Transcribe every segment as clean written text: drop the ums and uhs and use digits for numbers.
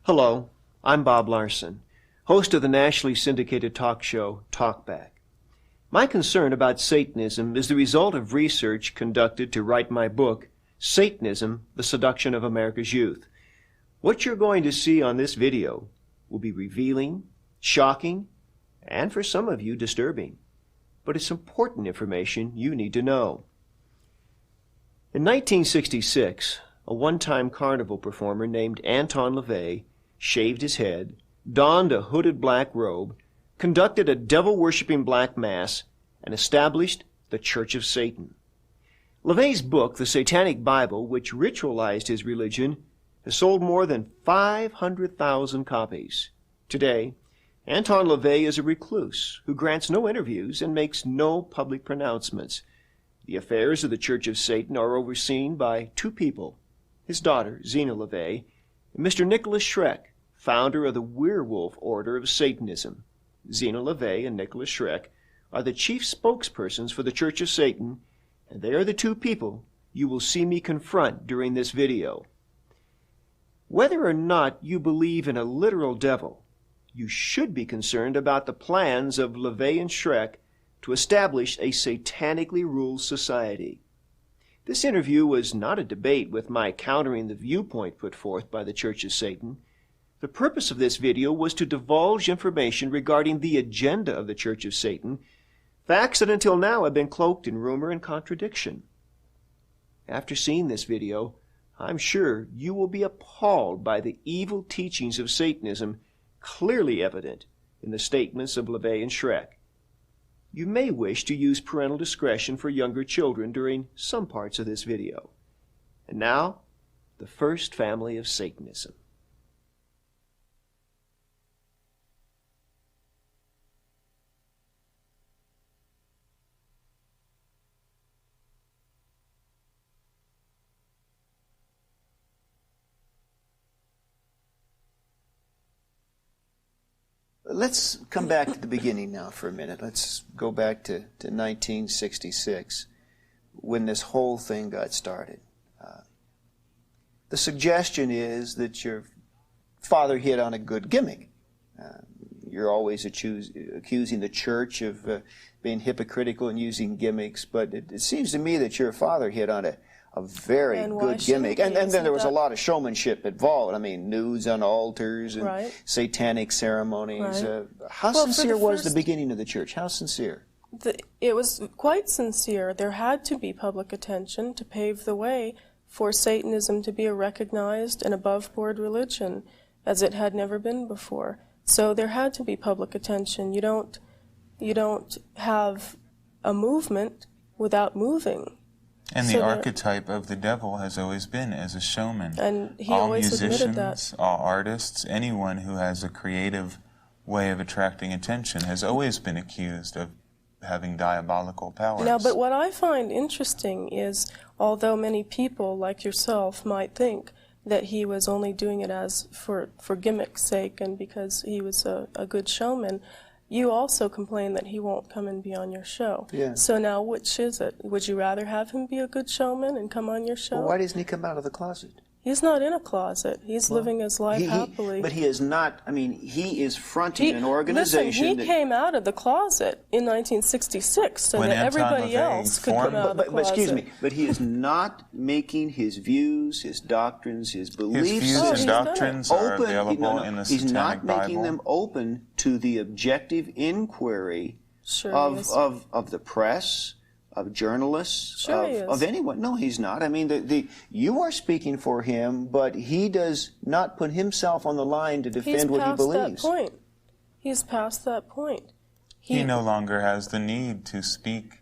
Hello, I'm Bob Larson, host of the nationally syndicated talk show Talkback. My concern about Satanism is the result of research conducted to write my book, Satanism, the Seduction of America's Youth. What you're going to see on this video will be revealing, shocking, and for some of you disturbing. But it's important information you need to know. In 1966, a one-time carnival performer named Anton LaVey shaved his head, donned a hooded black robe, conducted a devil-worshipping black mass, and established the Church of Satan. LaVey's book, The Satanic Bible, which ritualized his religion, has sold more than 500,000 copies. Today, Anton LaVey is a recluse who grants no interviews and makes no public pronouncements. The affairs of the Church of Satan are overseen by two people, his daughter, Zena LaVey, and Mr. Nicholas Schreck, founder of the Werewolf Order of Satanism. Zena LaVey and Nicholas Schreck are the chief spokespersons for the Church of Satan, and they are the two people you will see me confront during this video. Whether or not you believe in a literal devil, you should be concerned about the plans of LaVey and Schreck to establish a satanically ruled society. This interview was not a debate with my countering the viewpoint put forth by the Church of Satan. The purpose of this video was to divulge information regarding the agenda of the Church of Satan, facts that until now have been cloaked in rumor and contradiction. After seeing this video, I'm sure you will be appalled by the evil teachings of Satanism clearly evident in the statements of LaVey and Schreck. You may wish to use parental discretion for younger children during some parts of this video. And now, the first family of Satanism. Let's come back to the beginning now for a minute. Let's go back to 1966, when this whole thing got started. The suggestion is that your father hit on a good gimmick. You're always accusing the church of being hypocritical and using gimmicks, but it seems to me that your father hit on a very good gimmick. And then there was a lot of showmanship involved. I mean, nudes on altars and satanic ceremonies. Right. How sincere was the beginning of the church? How sincere? It was quite sincere. There had to be public attention to pave the way for Satanism to be a recognized and above-board religion, as it had never been before. So there had to be public attention. You don't have a movement without moving. And the archetype of the devil has always been as a showman. And he all always musicians, admitted that. All artists, anyone who has a creative way of attracting attention has always been accused of having diabolical powers. Now, but what I find interesting is, although many people like yourself might think that he was only doing it as for gimmick's sake and because he was a good showman, you also complain that he won't come and be on your show. Yeah. So now, which is it? Would you rather have him be a good showman and come on your show? Well, why doesn't he come out of the closet? He's not in a closet. He's living his life happily. But he is not, I mean, he is fronting an organization. Listen, he came out of the closet in 1966 so that everybody else could come out of the closet. But excuse me, but he is not making his views, his doctrines, his beliefs. His views and doctrines are available in the Satanic Bible. He's not making them open to the objective inquiry of the press, of journalists, of anyone. No, he's not. I mean, you are speaking for him, but he does not put himself on the line to defend what he believes. He's past that point. He no longer has the need to speak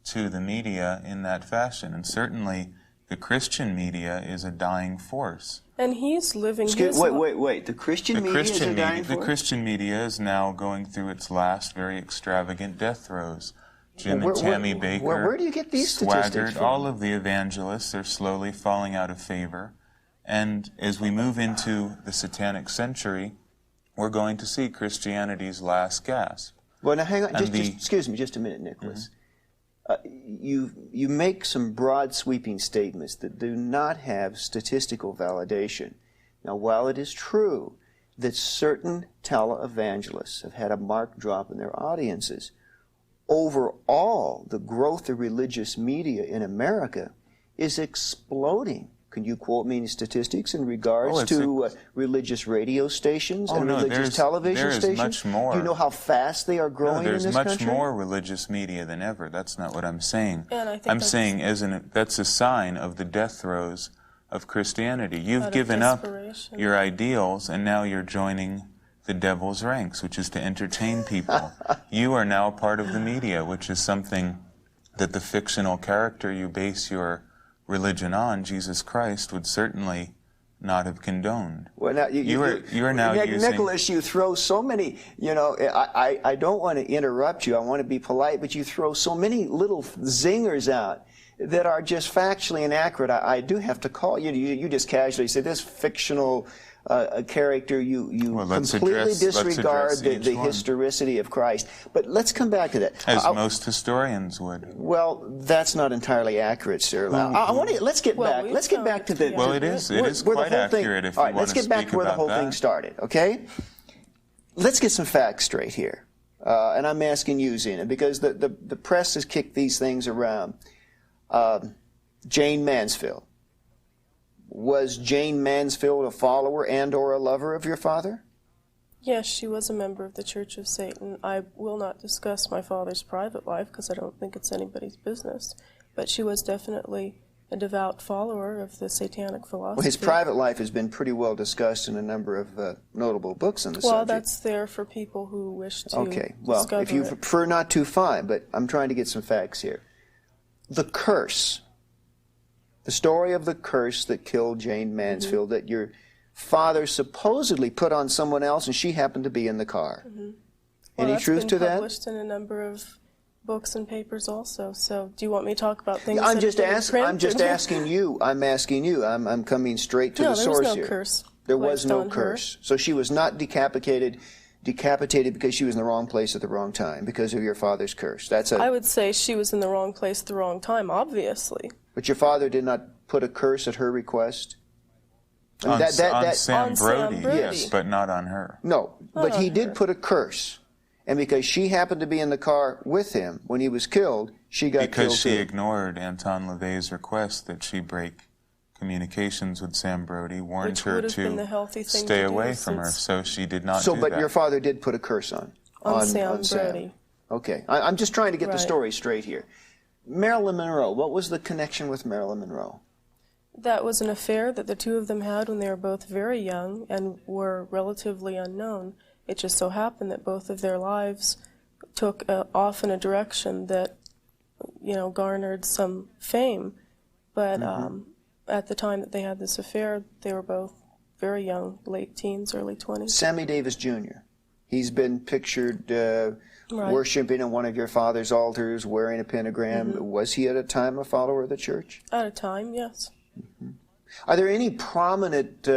to the media in that fashion, and certainly the Christian media is a dying force. And he's living Wait. The Christian media is a dying force? The Christian media is now going through its last very extravagant death throes. Jim and Tammy Baker, where do you get these statistics from? All of the evangelists are slowly falling out of favor. And as we move into the Satanic century, we're going to see Christianity's last gasp. Well, now hang on. Excuse me just a minute, Nicholas. You make some broad, sweeping statements that do not have statistical validation. Now, while it is true that certain televangelists have had a marked drop in their audiences, overall, the growth of religious media in America is exploding. Can you quote me any statistics in regards to religious radio stations and religious television stations? Much more. Do you know how fast they are growing in this country? There's much more religious media than ever. That's not what I'm saying. And I think I'm saying that's a sign of the death throes of Christianity. You've given up your ideals, and now you're joining the devil's ranks, which is to entertain people. You are now part of the media, which is something that the fictional character you base your religion on, Jesus Christ, would certainly not have condoned. Well, now you are now using... Nicholas, you throw so many, I don't want to interrupt you, I want to be polite, but you throw so many little zingers out that are just factually inaccurate. I do have to call you. You just casually say this fictional character. You completely disregard the historicity of Christ. But let's come back to that. As most historians would. Well, that's not entirely accurate, sir. Let's get back. Let's get back to the. Well, it is quite accurate if you want to speak about that. Let's get back to where the whole thing started. Okay. Let's get some facts straight here, and I'm asking you, Zena, because the press has kicked these things around. Jane Mansfield. Was Jane Mansfield a follower and or a lover of your father? Yes, she was a member of the Church of Satan. I will not discuss my father's private life because I don't think it's anybody's business. But she was definitely a devout follower of the satanic philosophy. Well, his private life has been pretty well discussed in a number of notable books on the subject. Well, that's there for people who wish to discover if you prefer not to, fine, but I'm trying to get some facts here. The curse, the story of the curse that killed Jane Mansfield, that your father supposedly put on someone else and she happened to be in the car. Any truth to that? It's published in a number of books and papers also. So do you want me to talk about things I'm just asking you. I'm asking you. I'm coming straight to the source here. There was no curse. There was no curse. So she was not decapitated because she was in the wrong place at the wrong time because of your father's curse. I would say she was in the wrong place at the wrong time, obviously. But your father did not put a curse at her request? On Sam Brody, yes, but not on her. No, but he did put a curse. And because she happened to be in the car with him when he was killed, she got killed because she too. ignored Anton LaVey's request that she break communications with Sam Brody, warned her to stay away from her, so she did not do that. But your father did put a curse on Sam Brody. Okay. I'm just trying to get the story straight here. Marilyn Monroe, what was the connection with Marilyn Monroe? That was an affair that the two of them had when they were both very young and were relatively unknown. It just so happened that both of their lives took off in a direction that, garnered some fame. But at the time that they had this affair, they were both very young, late teens, early 20s. Sammy Davis Jr. He's been pictured worshiping in one of your father's altars, wearing a pentagram. Was he at a time a follower of the church? At a time, yes. Are there any prominent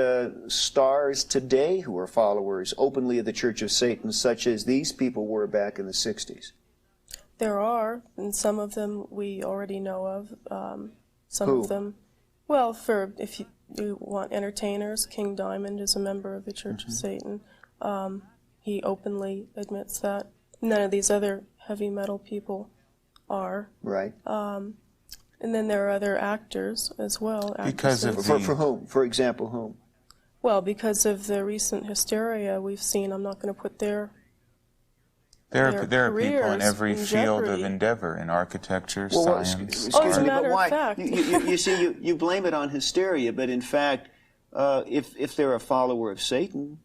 stars today who are followers openly of the Church of Satan, such as these people were back in the 60s? There are, and some of them we already know of. Some Who? of them, well, if you want entertainers, King Diamond is a member of the Church of Satan. He openly admits that. None of these other heavy metal people are. Right. And then there are other actors as well. Because of for whom? For example, whom? Well, because of the recent hysteria we've seen, I'm not going to put their There are people in every field jeopardy. of endeavor, in architecture, Well, science. excuse me, but matter of why? fact. You see, you blame it on hysteria, but in fact, if they're a follower of Satan,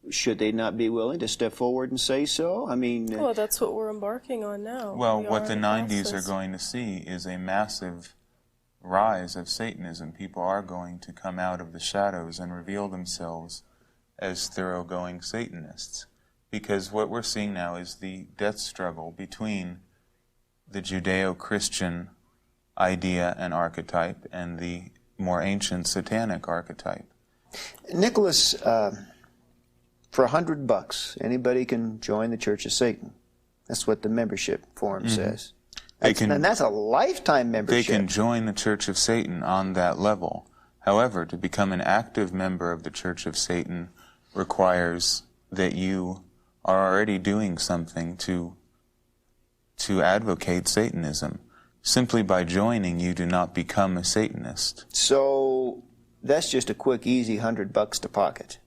should they not be willing to step forward and say so? I mean... well, that's what we're embarking on now. Well, what the 90s are going to see is a massive rise of Satanism. People are going to come out of the shadows and reveal themselves as thoroughgoing Satanists. Because what we're seeing now is the death struggle between the Judeo-Christian idea and archetype and the more ancient satanic archetype. Nicholas, for $100, anybody can join the Church of Satan. That's what the membership form says. And that's a lifetime membership. They can join the Church of Satan on that level. However, to become an active member of the Church of Satan requires that you are already doing something to advocate Satanism. Simply by joining, you do not become a Satanist. So that's just a quick, easy $100 to pocket.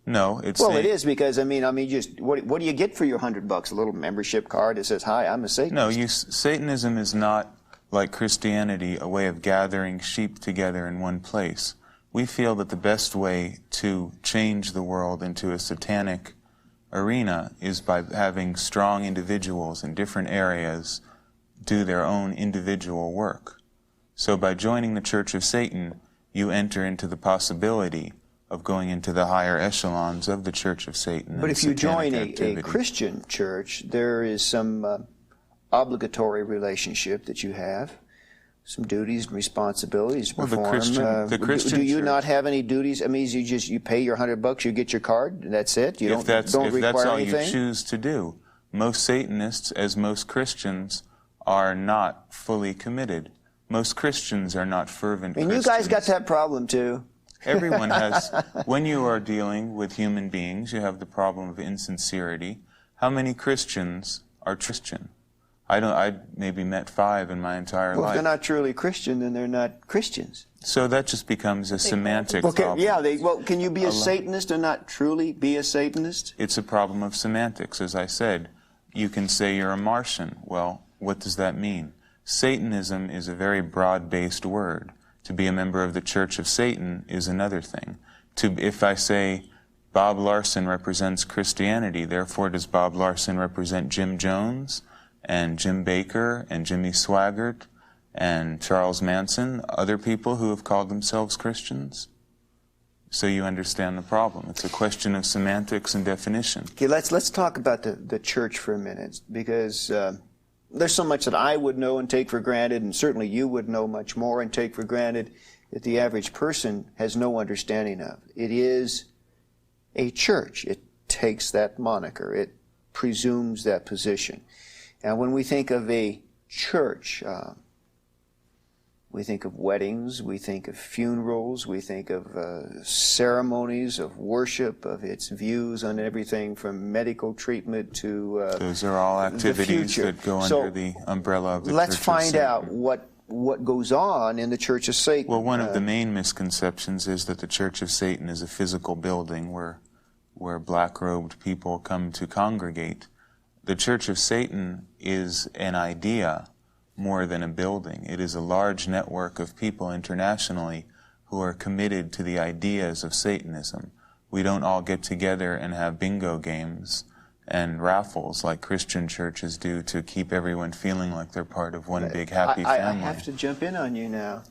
No, it's well, it is because I mean, just what do you get for your $100? A little membership card that says, "Hi, I'm a Satanist." No, Satanism is not like Christianity, a way of gathering sheep together in one place. We feel that the best way to change the world into a satanic arena is by having strong individuals in different areas do their own individual work. So by joining the Church of Satan, you enter into the possibility of going into the higher echelons of the Church of Satan. But if you join a Christian church, there is some obligatory relationship that you have, some duties and responsibilities to perform. The Christian do you church, not have any duties? I mean, you pay your $100, you get your card, and that's it? You don't require anything? If that's all anything? you choose to do. Most Satanists, as most Christians, are not fully committed. Most Christians are not fervent Christians. And you guys got that problem, too. Everyone has. When you are dealing with human beings, you have the problem of insincerity. How many Christians are Christian? I maybe met 5 in my entire life. Well, if they're not truly Christian, then they're not Christians. So that just becomes a semantic problem. Yeah, well, can you be a Satanist and not truly be a Satanist? It's a problem of semantics, as I said. You can say you're a Martian. Well, what does that mean? Satanism is a very broad-based word. To be a member of the Church of Satan is another thing. If I say Bob Larson represents Christianity, therefore does Bob Larson represent Jim Jones and Jim Baker and Jimmy Swaggart and Charles Manson, other people who have called themselves Christians? So you understand the problem. It's a question of semantics and definition. Okay, let's talk about the church for a minute, because there's so much that I would know and take for granted, and certainly you would know much more and take for granted, that the average person has no understanding of. It is a church. It takes that moniker. It presumes that position. And when we think of a church, we think of weddings, we think of funerals, we think of ceremonies of worship, of its views on everything from medical treatment to those are all activities that go under the umbrella of the Church of Satan. Let's find out what goes on in the Church of Satan. Well, one of the main misconceptions is that the Church of Satan is a physical building where black-robed people come to congregate. The Church of Satan is an idea more than a building. It is a large network of people internationally who are committed to the ideas of Satanism. We don't all get together and have bingo games and raffles like Christian churches do to keep everyone feeling like they're part of one big happy family. I have to jump in on you now.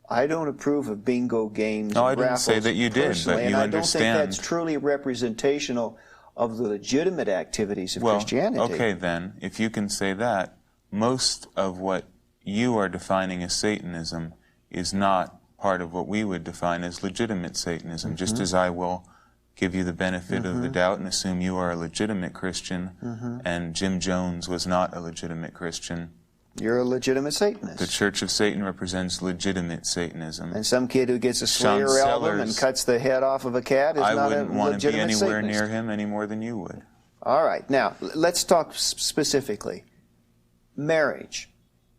I don't approve of bingo games No, and I didn't raffles say that you did, but you and understand. I don't think that's truly representational of the legitimate activities of Christianity. Okay, then, if you can say that, most of what you are defining as Satanism is not part of what we would define as legitimate Satanism, just as I will give you the benefit of the doubt and assume you are a legitimate Christian, and Jim Jones was not a legitimate Christian. You're a legitimate Satanist. The Church of Satan represents legitimate Satanism. And some kid who gets a Slayer album and cuts the head off of a cat is not a legitimate Satanist. I wouldn't want to be anywhere near him any more than you would. All right. Now, let's talk specifically. Marriage.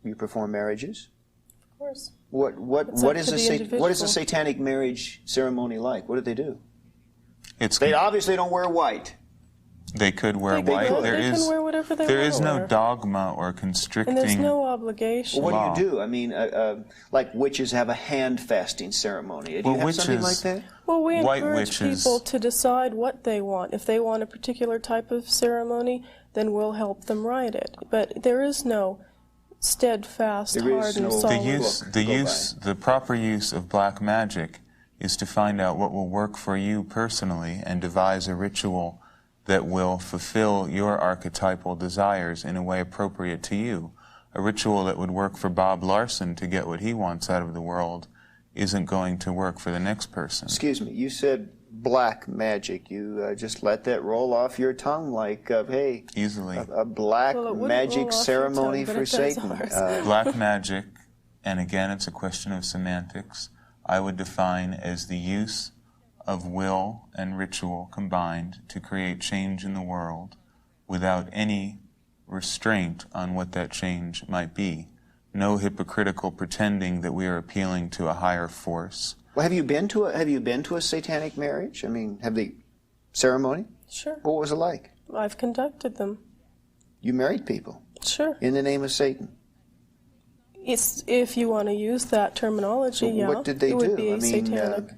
You perform marriages? Of course. What is a satanic marriage ceremony like? What do they do? They obviously don't wear white. They could wear white. They can wear whatever they want. There is no dogma or constricting. And there's no obligation. Well, what do you do? I mean, like witches have a hand fasting ceremony. Do you have something like that? Well, we encourage people to decide what they want. If they want a particular type of ceremony, then we'll help them write it. But there is no steadfast, hard and solid. The proper use of black magic is to find out what will work for you personally and devise a ritual that will fulfill your archetypal desires in a way appropriate to you. A ritual that would work for Bob Larson to get what he wants out of the world isn't going to work for the next person. Excuse me, you said black magic. You just let that roll off your tongue like, hey, easily. A black magic ceremony for Satan. Black magic, and again it's a question of semantics, I would define as the use of will and ritual combined to create change in the world without any restraint on what that change might be. No hypocritical pretending that we are appealing to a higher force. Well, have you been to a satanic marriage? I mean, have the ceremony? Sure. What was it like? I've conducted them. You married people? Sure. In the name of Satan? It's, if you want to use that terminology, So yeah. what did they it would do? be I mean, satanic.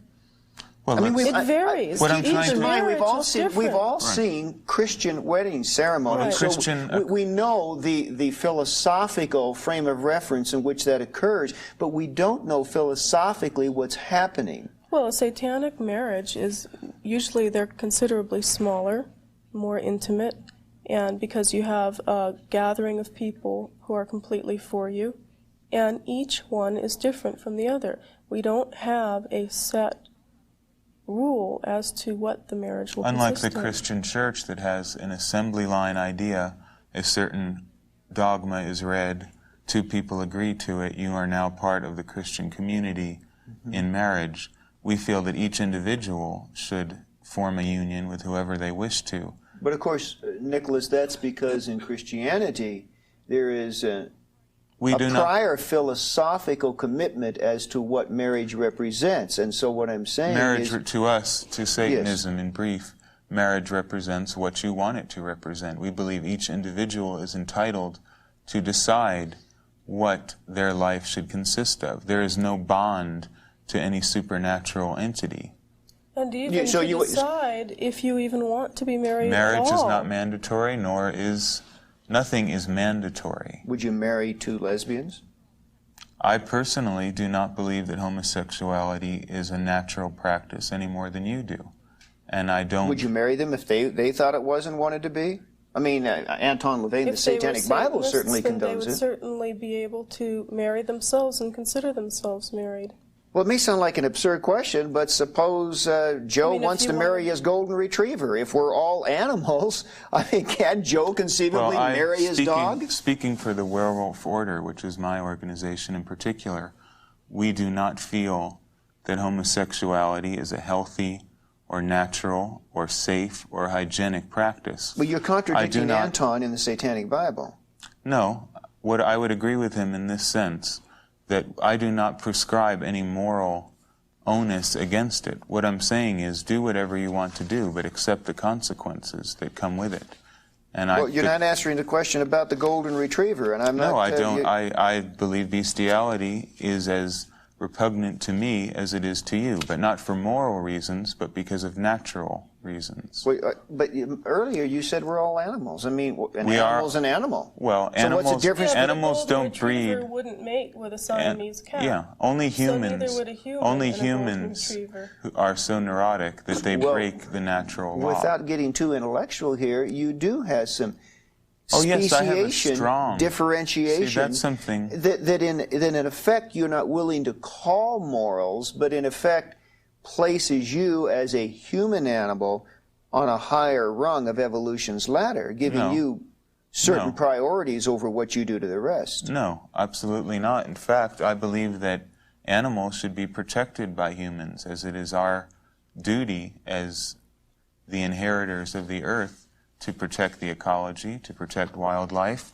Well, It varies. What I'm Each trying to- marriage We've all is seen different. seen Christian wedding ceremonies. Right. So we know the philosophical frame of reference in which that occurs, but we don't know philosophically what's happening. Well, a satanic marriage is usually they're considerably smaller, more intimate, and because you have a gathering of people who are completely for you, and each one is different from the other. We don't have a set rule as to what the marriage will Unlike the consist of. Christian church that has an assembly line idea, a certain dogma is read, two people agree to it, you are now part of the Christian community in marriage. We feel that each individual should form a union with whoever they wish to. But of course, Nicholas, that's because in Christianity there is a prior philosophical commitment as to what marriage represents. And so what I'm saying marriage is... to us, to Satanism in brief, marriage represents what you want it to represent. We believe each individual is entitled to decide what their life should consist of. There is no bond to any supernatural entity. And even to decide if you even want to be married at all. Marriage is not mandatory, nor is... Nothing is mandatory. Would you marry two lesbians? I personally do not believe that homosexuality is a natural practice any more than you do. And I don't... Would you marry them if they thought it was and wanted to be? I mean, Anton LaVey, the Satanic Bible certainly condones they would it. certainly be able to marry themselves and consider themselves married. Well, it may sound like an absurd question, but suppose Joe wants to marry his golden retriever. If we're all animals, I mean, can Joe conceivably marry his dog? Speaking for the Werewolf Order, which is my organization in particular, we do not feel that homosexuality is a healthy or natural or safe or hygienic practice. But you're contradicting Anton in the Satanic Bible. No. What I would agree with him in this sense, that I do not prescribe any moral onus against it. What I'm saying is do whatever you want to do, but accept the consequences that come with it. And well, you're not answering the question about the golden retriever, and I'm not... No, I don't. I believe bestiality is as repugnant to me as it is to you, but not for moral reasons, but because of natural reasons. Wait, but earlier you said we're all animals. I mean, an animal's an animal. Well, so animals, what's the difference? Animals don't breed. Wouldn't mate with a Siamese cat. Yeah, only humans. So neither would a human only and humans a golden retriever. who are so neurotic that they break the natural law. Without getting too intellectual here, you do have some yes, I have a strong differentiation. See, that's something that in effect you're not willing to call morals, but in effect places you as a human animal on a higher rung of evolution's ladder, giving you certain priorities over what you do to the rest. No, absolutely not. In fact, I believe that animals should be protected by humans, as it is our duty as the inheritors of the earth to protect the ecology, to protect wildlife,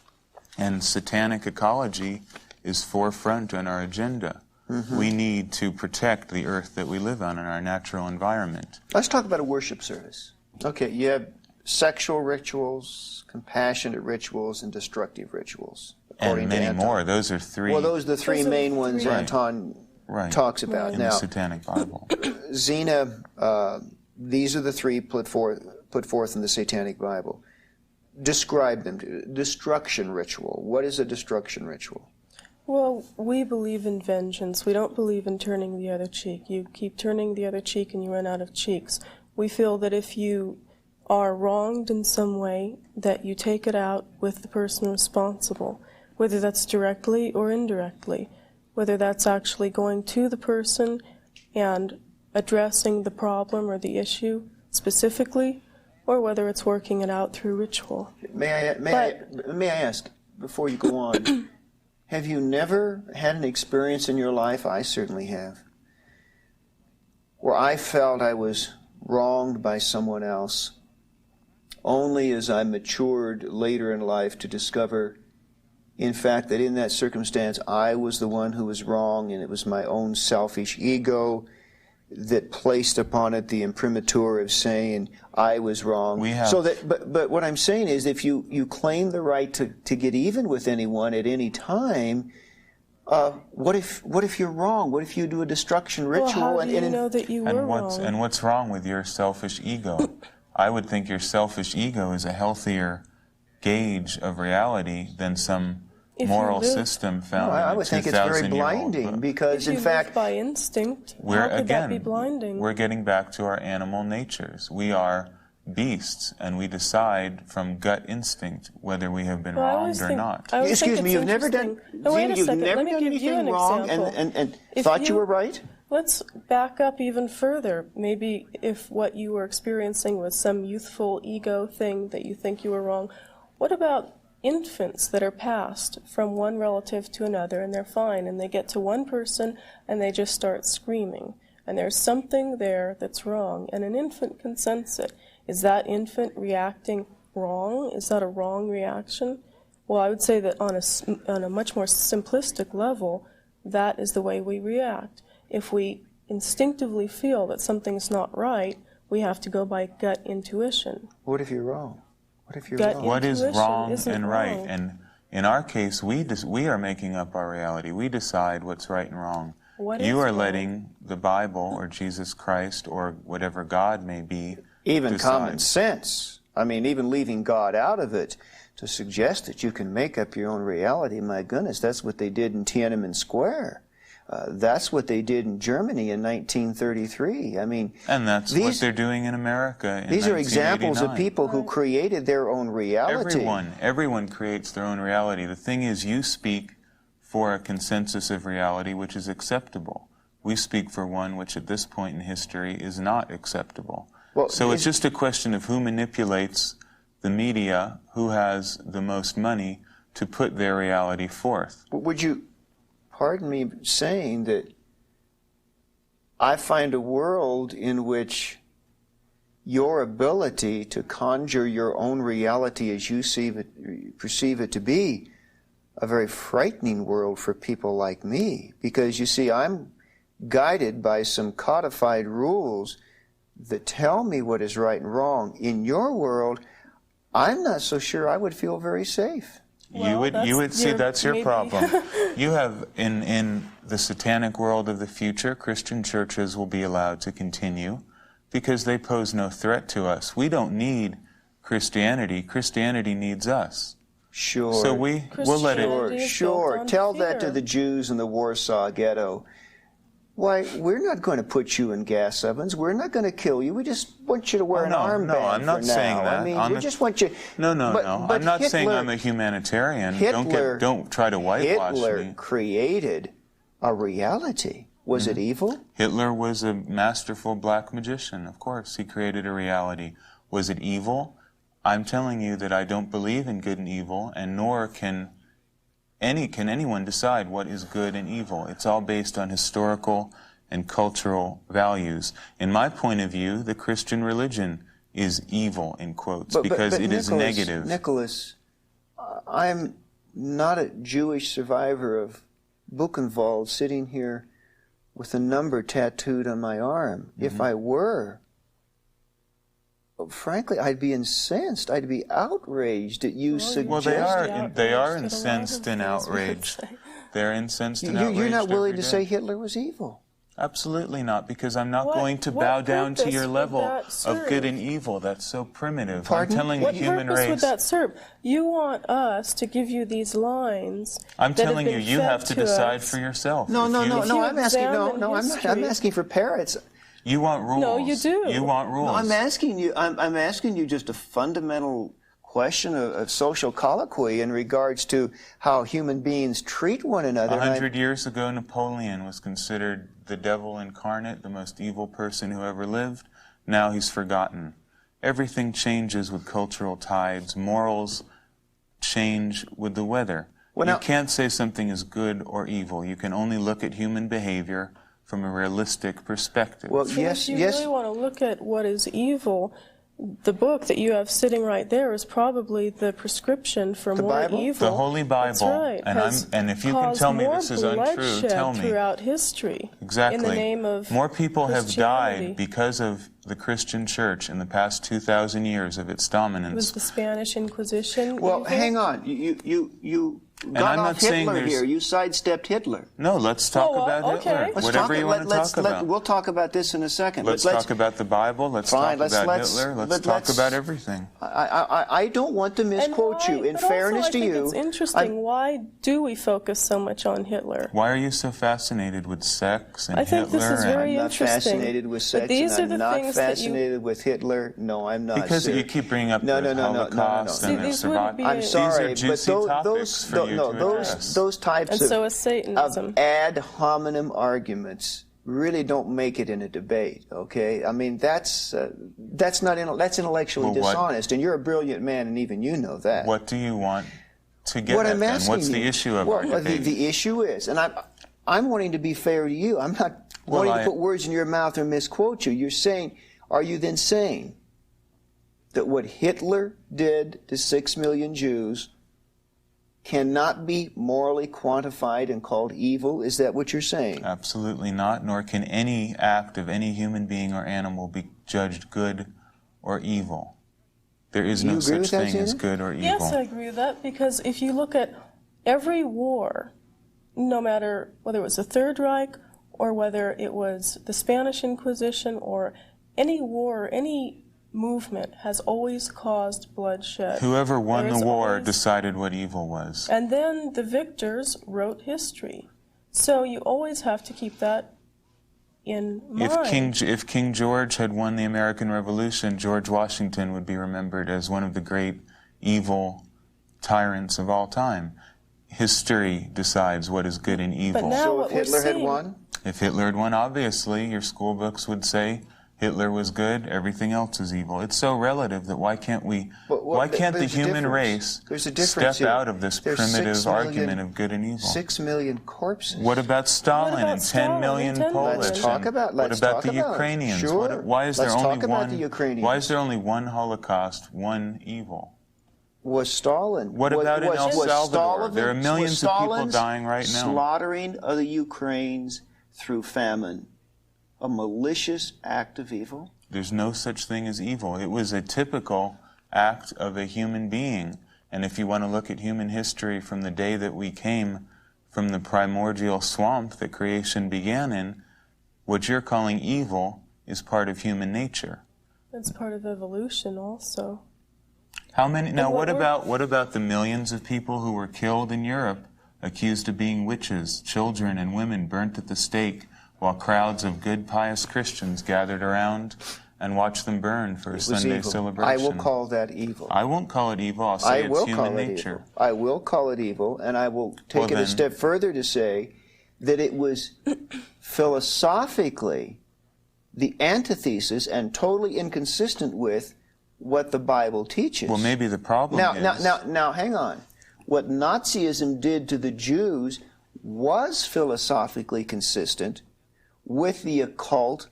and satanic ecology is forefront on our agenda. Mm-hmm. We need to protect the earth that we live on and our natural environment. Let's talk about a worship service. Okay, you have sexual rituals, compassionate rituals, and destructive rituals. And many more. Those are three. Well, those are the three main ones Anton talks about. In now, the Satanic Bible. Zena, these are the three put forth in the Satanic Bible. Describe them. Destruction ritual. What is a destruction ritual? Well, we believe in vengeance. We don't believe in turning the other cheek. You keep turning the other cheek and you run out of cheeks. We feel that if you are wronged in some way, that you take it out with the person responsible, whether that's directly or indirectly, whether that's actually going to the person and addressing the problem or the issue specifically, or whether it's working it out through ritual. May I ask, before you go on, have you never had an experience in your life, I certainly have, where I felt I was wronged by someone else, only as I matured later in life to discover, in fact, that in that circumstance I was the one who was wrong, and it was my own selfish ego that placed upon it the imprimatur of saying I was wrong. But what I'm saying is, if you claim the right to get even with anyone at any time, what if you're wrong? What if you do a destruction ritual? Well, how do you know that you were wrong? And what's wrong with your selfish ego? I would think your selfish ego is a healthier gauge of reality than some moral system found. I would think it's very blinding, because in fact, by instinct, how could that be blinding? We're getting back to our animal natures. We are beasts, and we decide from gut instinct whether we have been wronged or not. Excuse me, you've never done anything wrong and thought you were right? Let's back up even further. Maybe if what you were experiencing was some youthful ego thing that you think you were wrong, what about infants that are passed from one relative to another, and they're fine, and they get to one person and they just start screaming, and there's something there that's wrong, and an infant can sense it. Is that infant reacting wrong? Is that a wrong reaction? Well, I would say that on a much more simplistic level, that is the way we react. If we instinctively feel that something's not right, we have to go by gut intuition. What if you're wrong? What if you're wrong? What is wrong and right? And in our case, we are making up our reality. We decide what's right and wrong. You are letting the Bible or Jesus Christ or whatever God may be even decide. Common sense. I mean, even leaving God out of it, to suggest that you can make up your own reality, my goodness, that's what they did in Tiananmen Square. That's what they did in Germany in 1933. I mean, and that's what they're doing in America in These are examples of people who created their own reality. Everyone creates their own reality. The thing is, you speak for a consensus of reality which is acceptable. We speak for one which at this point in history is not acceptable. Well, so it's just a question of who manipulates the media, who has the most money to put their reality forth. Would you pardon me saying that I find a world in which your ability to conjure your own reality as you perceive it to be a very frightening world for people like me, because you see, I'm guided by some codified rules that tell me what is right and wrong. In your world, I'm not so sure I would feel very safe. Well, you would see that's your problem. You have, in the satanic world of the future, Christian churches will be allowed to continue because they pose no threat to us. We don't need Christianity. Christianity needs us. Sure. So we'll let it. Sure. Tell that to the Jews in the Warsaw Ghetto. Why, we're not going to put you in gas ovens. We're not going to kill you. We just want you to wear an armband. No, I'm not saying that. I mean, we just want you. No. I'm not saying I'm a humanitarian. Don't try to whitewash me. Hitler created a reality. Was it evil? Hitler was a masterful black magician. Of course, he created a reality. Was it evil? I'm telling you that I don't believe in good and evil, and nor can anyone decide what is good and evil. It's all based on historical and cultural values. In my point of view, the Christian religion is evil, in quotes, because it is negative. Nicholas, I'm not a Jewish survivor of Buchenwald sitting here with a number tattooed on my arm. If I were, frankly, I'd be incensed. I'd be outraged that you suggest. Well, they are incensed and outraged. They're incensed and outraged. You're not willing to say Hitler was evil. Absolutely not, because I'm not going to bow down to your level of good and evil. That's so primitive. Pardon? I'm telling the human race. What purpose would that serve? You want us to give you these lines. I'm telling you, you have to decide for yourself. No. I'm asking for parrots. You want rules. No, you do. You want rules. No, I'm asking you just a fundamental question of social colloquy in regards to how human beings treat one another. 100 years ago, Napoleon was considered the devil incarnate, the most evil person who ever lived. Now he's forgotten. Everything changes with cultural tides. Morals change with the weather. You can't say something is good or evil. You can only look at human behavior from a realistic perspective. Well, And yes, if you yes. really want to look at what is evil, the book that you have sitting right there is probably the prescription for The more Bible? evil. The Holy Bible. That's right. And if you can tell me this is untrue, bloodshed tell me. throughout history. Exactly. In the name of more people have Christianity. died because of the Christian church in the past 2,000 years of its dominance. Was the Spanish Inquisition Well, evil? hang on. You got I'm off not saying Hitler there's- here. You sidestepped Hitler. No, let's talk Oh, about okay. Hitler. Let's Whatever you want to talk about. We'll talk about this in a second. Let's but talk about the Bible. Let's Fine, talk about let's- Hitler. but Let's talk let's- about everything. I don't want to And misquote why- you. In but fairness also, to I think you, it's interesting. Why do we focus so much on Hitler? Why are you so fascinated with sex and I think Hitler? this is very I'm not interesting. fascinated with But sex, these and are the I'm not things that you- fascinated with Hitler. No, I'm not. Because sir. you keep bringing up No, the no, no, no, Holocaust no, no, and no. the These wouldn't survival. be I'm a- sorry, These are juicy but topics for you to address. those types And of, so is Satanism. of ad hominem arguments really don't make it in a debate. Okay, I mean that's that's intellectually Well, what- dishonest, and you're a brilliant man, and even you know that. What do you want to get What at I'm then? asking What's the you- issue of well, our debate? the issue is, and I'm wanting to be fair to you. I'm not wanting to put words in your mouth or misquote you. You're saying, are you then saying that what Hitler did to 6 million Jews cannot be morally quantified and called evil? Is that what you're saying? Absolutely not, nor can any act of any human being or animal be judged good or evil. There is Do you no agree such with that, thing as Tina? good or evil. Yes, I agree with that, because if you look at every war, no matter whether it was the Third Reich or whether it was the Spanish Inquisition or any war, any movement has always caused bloodshed. Whoever won There the is war always- decided what evil was. And then the victors wrote history. So you always have to keep that in mind. If King George had won the American Revolution, George Washington would be remembered as one of the great evil tyrants of all time. History decides what is good and evil. But now So what if we're Hitler had seeing- won, If Hitler had won, obviously, your school books would say Hitler was good, everything else is evil. It's so relative that why can't the there's a human difference. race There's a difference step here. out of this There's primitive 6 million argument of good and evil? 6 million corpses. What about Stalin about and 10 Stalin million and 10 Polish? million? Let's talk about- What let's about talk the about it. Ukrainians? Sure. Why is there Let's only talk about one? the Ukrainians. Why is there only one Holocaust, one evil? Was Stalin? What about in El was Salvador? Stalin- There are millions was of people Stalin's dying right now. Slaughtering of the Ukrainians through famine a malicious act of evil? There's no such thing as evil. It was a typical act of a human being. And if you want to look at human history from the day that we came from the primordial swamp that creation began in, what you're calling evil is part of human nature. It's part of evolution also. How many? Now, what what about the millions of people who were killed in Europe, accused of being witches, children and women burnt at the stake, while crowds of good, pious Christians gathered around and watched them burn for a It was Sunday evil. celebration? I will call that evil. I won't call it evil. I'll I say will it's call human it nature. evil. I will call it evil, and I will take Well, it a then- step further to say that it was philosophically the antithesis and totally inconsistent with what the Bible teaches. Well, maybe the problem is... Now, hang on. What Nazism did to the Jews was philosophically consistent with the occult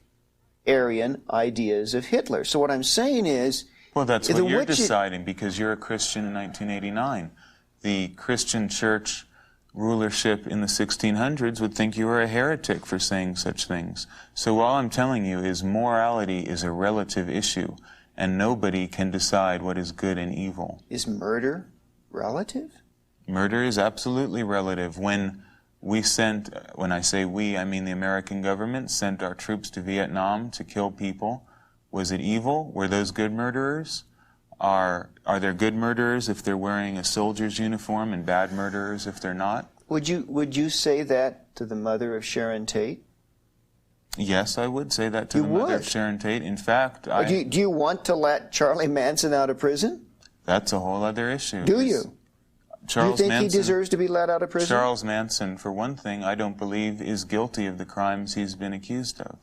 Aryan ideas of Hitler. So what I'm saying is... Well, that's what the you're witches- deciding because you're a Christian in 1989. The Christian church rulership in the 1600s would think you were a heretic for saying such things. So all I'm telling you is morality is a relative issue, and nobody can decide what is good and evil. Is murder relative? Murder is absolutely relative. When I say we, I mean the American government sent our troops to Vietnam to kill people. Was it evil? Were those good murderers? Are there good murderers if they're wearing a soldier's uniform and bad murderers if they're not? Would you say that to the mother of Sharon Tate? Yes, I would say that to You the mother would? of Sharon Tate. In fact, Do you want to let Charlie Manson out of prison? that's a whole other issue. Do you? Do you think he deserves to be let out of prison? Charles Manson, for one thing, I don't believe is guilty of the crimes he's been accused of.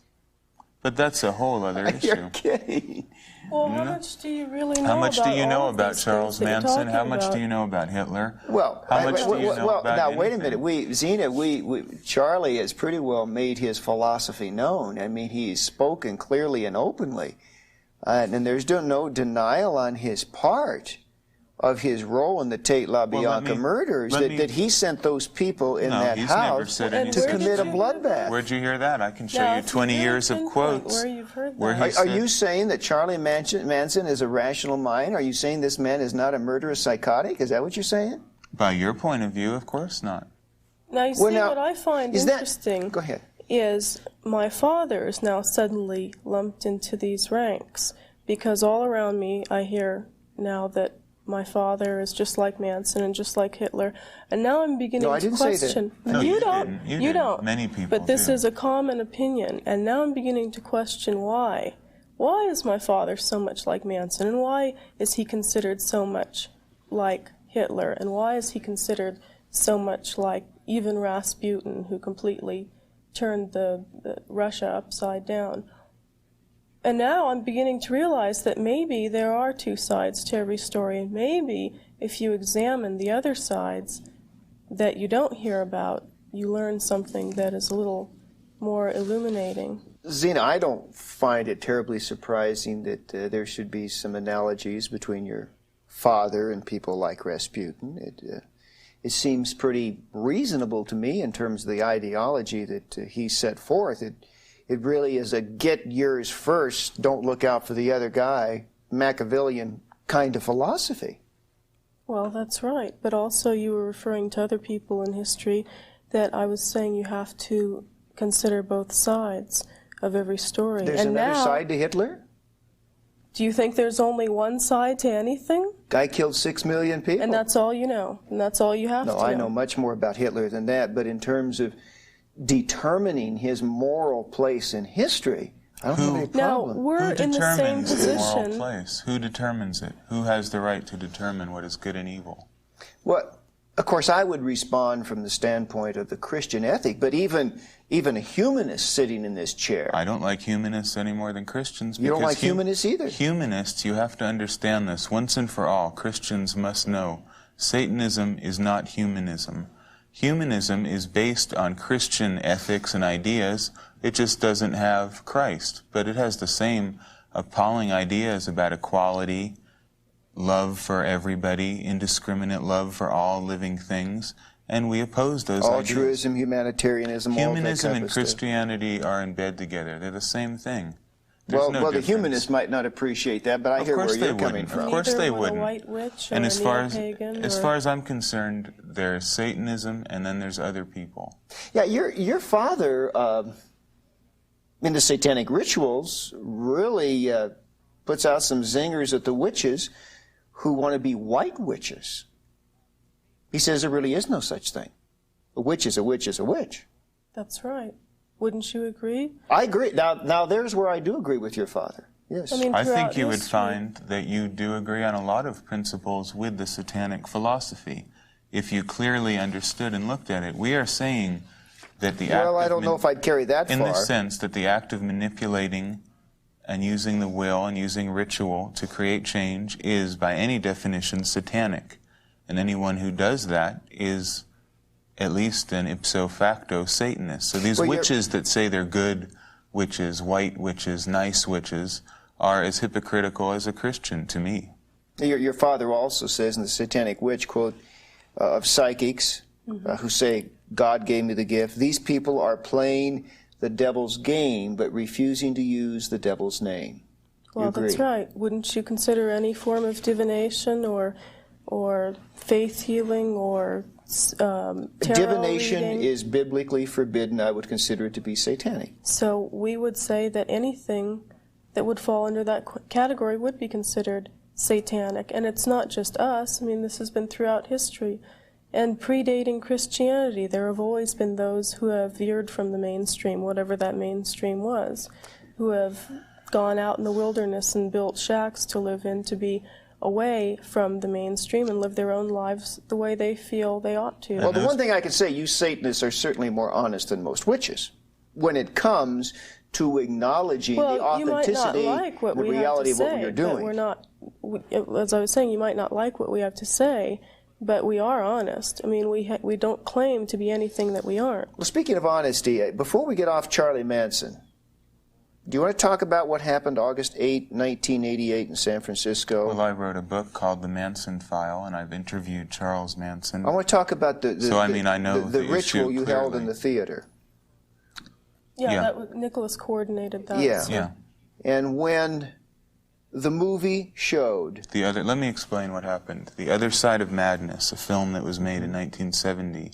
But that's a whole other issue. You're kidding. Well, how much do you really know How much do you know about these Charles things that you're Manson? How talking much about? do you know about Hitler? Well, how much do you know about now anything? wait a minute. Charlie has pretty well made his philosophy known. I mean, he's spoken clearly and openly, and there's no denial on his part of his role in the Tate LaBianca murders, that he sent those people in that house to commit a bloodbath. Where'd you hear that? I can show you 20 years of quotes. Where you've heard that. Are you saying that Charlie Manson is a rational mind? Are you saying this man is not a murderous psychotic? Is that what you're saying? By your point of view, of course not. Now, you see, what I find interesting go ahead. is my father is now suddenly lumped into these ranks, because all around me I hear now that my father is just like Manson and just like Hitler, and now I'm beginning to question. No, you don't. You don't. Many people But this do. is a common opinion, and now I'm beginning to question why. Why is my father so much like Manson, and why is he considered so much like Hitler, and why is he considered so much like even Rasputin, who completely turned the Russia upside down? And now I'm beginning to realize that maybe there are two sides to every story, and maybe if you examine the other sides that you don't hear about, you learn something that is a little more illuminating. Zena, I don't find it terribly surprising that there should be some analogies between your father and people like Rasputin. It seems pretty reasonable to me in terms of the ideology that he set forth. It really is a get yours first, don't look out for the other guy, Machiavellian kind of philosophy. Well, that's right. But also you were referring to other people in history that I was saying you have to consider both sides of every story. There's another side to Hitler? Do you think there's only one side to anything? Guy killed 6 million people. And that's all you know. And that's all you have to know. No, I know much more about Hitler than that. But in terms of determining his moral place in history, I don't have any problem. Now, we're in the same position. Who determines the moral place? Who determines it? Who has the right to determine what is good and evil? Well, of course, I would respond from the standpoint of the Christian ethic, but even a humanist sitting in this chair. I don't like humanists any more than Christians. You don't like humanists either? Humanists, you have to understand this. Once and for all, Christians must know Satanism is not humanism. Humanism is based on Christian ethics and ideas. It just doesn't have Christ. But it has the same appalling ideas about equality, love for everybody, indiscriminate love for all living things, and we oppose those ideas. Altruism, humanitarianism, Humanism and Christianity are in bed together. They're the same thing. Well, the humanists might not appreciate that, but I hear where you're coming from. Of course they wouldn't. A white witch or and as far as I'm concerned, there's Satanism, and then there's other people. Yeah, your father in the satanic rituals really puts out some zingers at the witches who want to be white witches. He says there really is no such thing. A witch is a witch is a witch. That's right. Wouldn't you agree? I agree. Now there's where I do agree with your father. Yes. I think you would find that you do agree on a lot of principles with the satanic philosophy, if you clearly understood and looked at it. We are saying that the act Well, I don't know if I'd carry that in far. the sense that the act of manipulating and using the will and using ritual to create change is, by any definition, satanic. And anyone who does that is at least an ipso facto Satanist. So these witches that say they're good witches, white witches, nice witches, are as hypocritical as a Christian to me. Your father also says in the Satanic Witch, quote, of psychics who say, God gave me the gift, these people are playing the devil's game but refusing to use the devil's name. Well, that's right. Wouldn't you consider any form of divination or faith healing or tarot divination reading is biblically forbidden. I would consider it to be satanic. So we would say that anything that would fall under that category would be considered satanic. And it's not just us. I mean, this has been throughout history. And predating Christianity, there have always been those who have veered from the mainstream, whatever that mainstream was, who have gone out in the wilderness and built shacks to live in, to be away from the mainstream and live their own lives the way they feel they ought to. Well, the one thing I can say, you Satanists are certainly more honest than most witches when it comes to acknowledging the authenticity, the reality of what you're doing. We're not, as I was saying, you might not like what we have to say, but we are honest. I mean, we don't claim to be anything that we aren't. Well, speaking of honesty, before we get off Charlie Manson, do you want to talk about what happened August 8, 1988 in San Francisco? Well, I wrote a book called The Manson File, and I've interviewed Charles Manson. I want to talk about the ritual you held in the theater. Yeah. Nicholas coordinated that. Yeah. And when the movie showed... Let me explain what happened. The Other Side of Madness, a film that was made in 1970,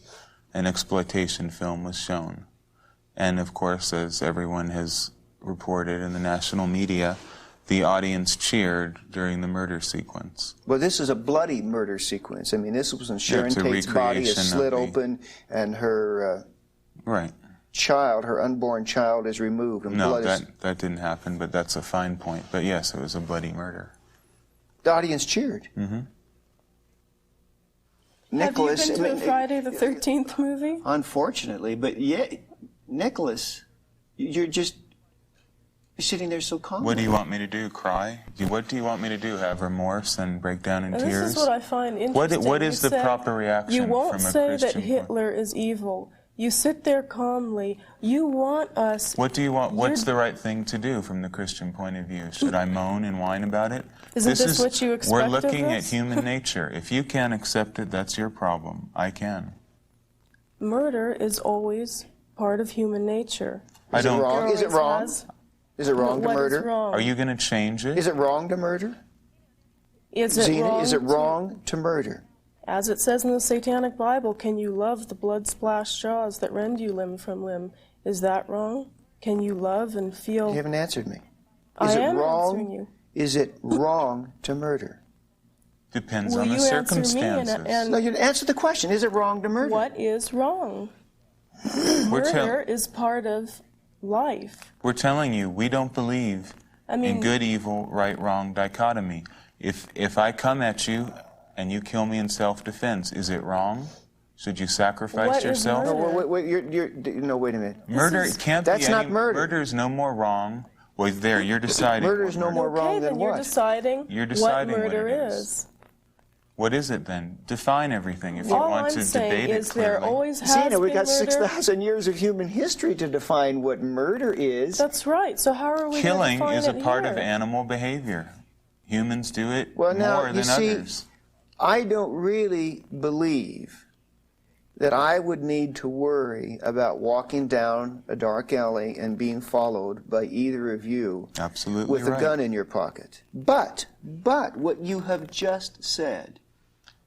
an exploitation film, was shown. And, of course, as everyone has reported in the national media, the audience cheered during the murder sequence. Well, this is a bloody murder sequence. I mean, this was when Sharon Tate's body is slit open and her child, her unborn child, is removed. And no, that didn't happen, but that's a fine point. But yes, it was a bloody murder. The audience cheered. Mm-hmm. Nicholas, have you been to a Friday the 13th movie? Unfortunately, but Nicholas, you're sitting there so calmly. What do you want me to do? Cry? What do you want me to do? Have remorse and break down in tears? This is what I find interesting. What is the proper reaction from a Christian? You won't say that Hitler point? Is evil. You sit there calmly. You want us... What do you want? What's the right thing to do from the Christian point of view? Should I moan and whine about it? Isn't this what you expect We're looking of at us? human nature. If you can't accept it, that's your problem. I can. Murder is always part of human nature. Is it wrong? Is it wrong? Is it wrong to murder? Is wrong? Are you going to change it? Is it wrong to murder? Is it Zena, wrong is it wrong to murder? As it says in the Satanic Bible, can you love the blood-splashed jaws that rend you limb from limb? Is that wrong? Can you love and feel... You haven't answered me. I am answering you. Is it wrong to murder? Depends on the circumstances. No, you answer the question. Is it wrong to murder? What is wrong? Murder is part of life. We're telling you, we don't believe in good, evil, right, wrong dichotomy. If I come at you and you kill me in self-defense, is it wrong? Should you sacrifice yourself? Murder? No, wait a minute. Murder can't That's be not murder. Murder is no more wrong. Well, there, you're deciding. Murder is no more wrong than what? You're deciding what murder it is. What is it then? Define everything if you want to debate it clearly. There always has Zena, we've got been 6,000 years of human history to define what murder is. That's right. So how are we Killing going to define is a part of animal behavior. Humans do it more than others. I don't really believe that I would need to worry about walking down a dark alley and being followed by either of you with a gun in your pocket. But what you have just said,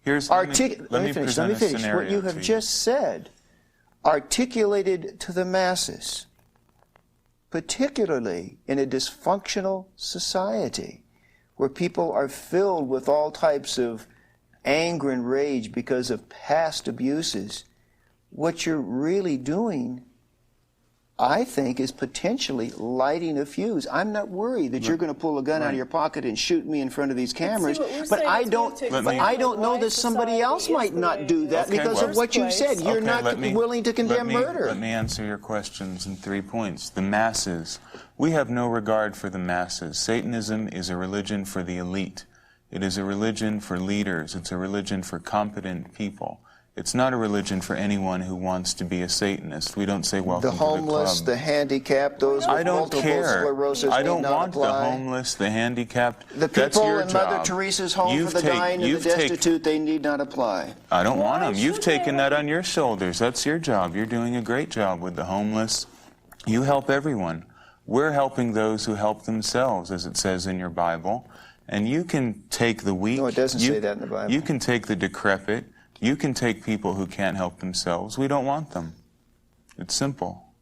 let me finish. What you have just said, articulated to the masses, particularly in a dysfunctional society where people are filled with all types of anger and rage because of past abuses, what you're really doing, I think, is potentially lighting a fuse. I'm not worried that you're going to pull a gun out of your pocket and shoot me in front of these cameras, but I don't know that somebody else might not do that because of what you've said. You're not willing to condemn murder. Let me answer your questions in 3 points. The masses. We have no regard for the masses. Satanism is a religion for the elite. It is a religion for leaders. It's a religion for competent people. It's not a religion for anyone who wants to be a Satanist. We don't say welcome to the club. The homeless, the handicapped, those with multiple sclerosis I don't want apply. the homeless, the handicapped. The people in Mother Teresa's home for the dying and the destitute, they need not apply. I don't want them. You've taken that on your shoulders. That's your job. You're doing a great job with the homeless. You help everyone. We're helping those who help themselves, as it says in your Bible. And you can take the weak. No, it doesn't say that in the Bible. You can take the decrepit. You can take people who can't help themselves. We don't want them. It's simple.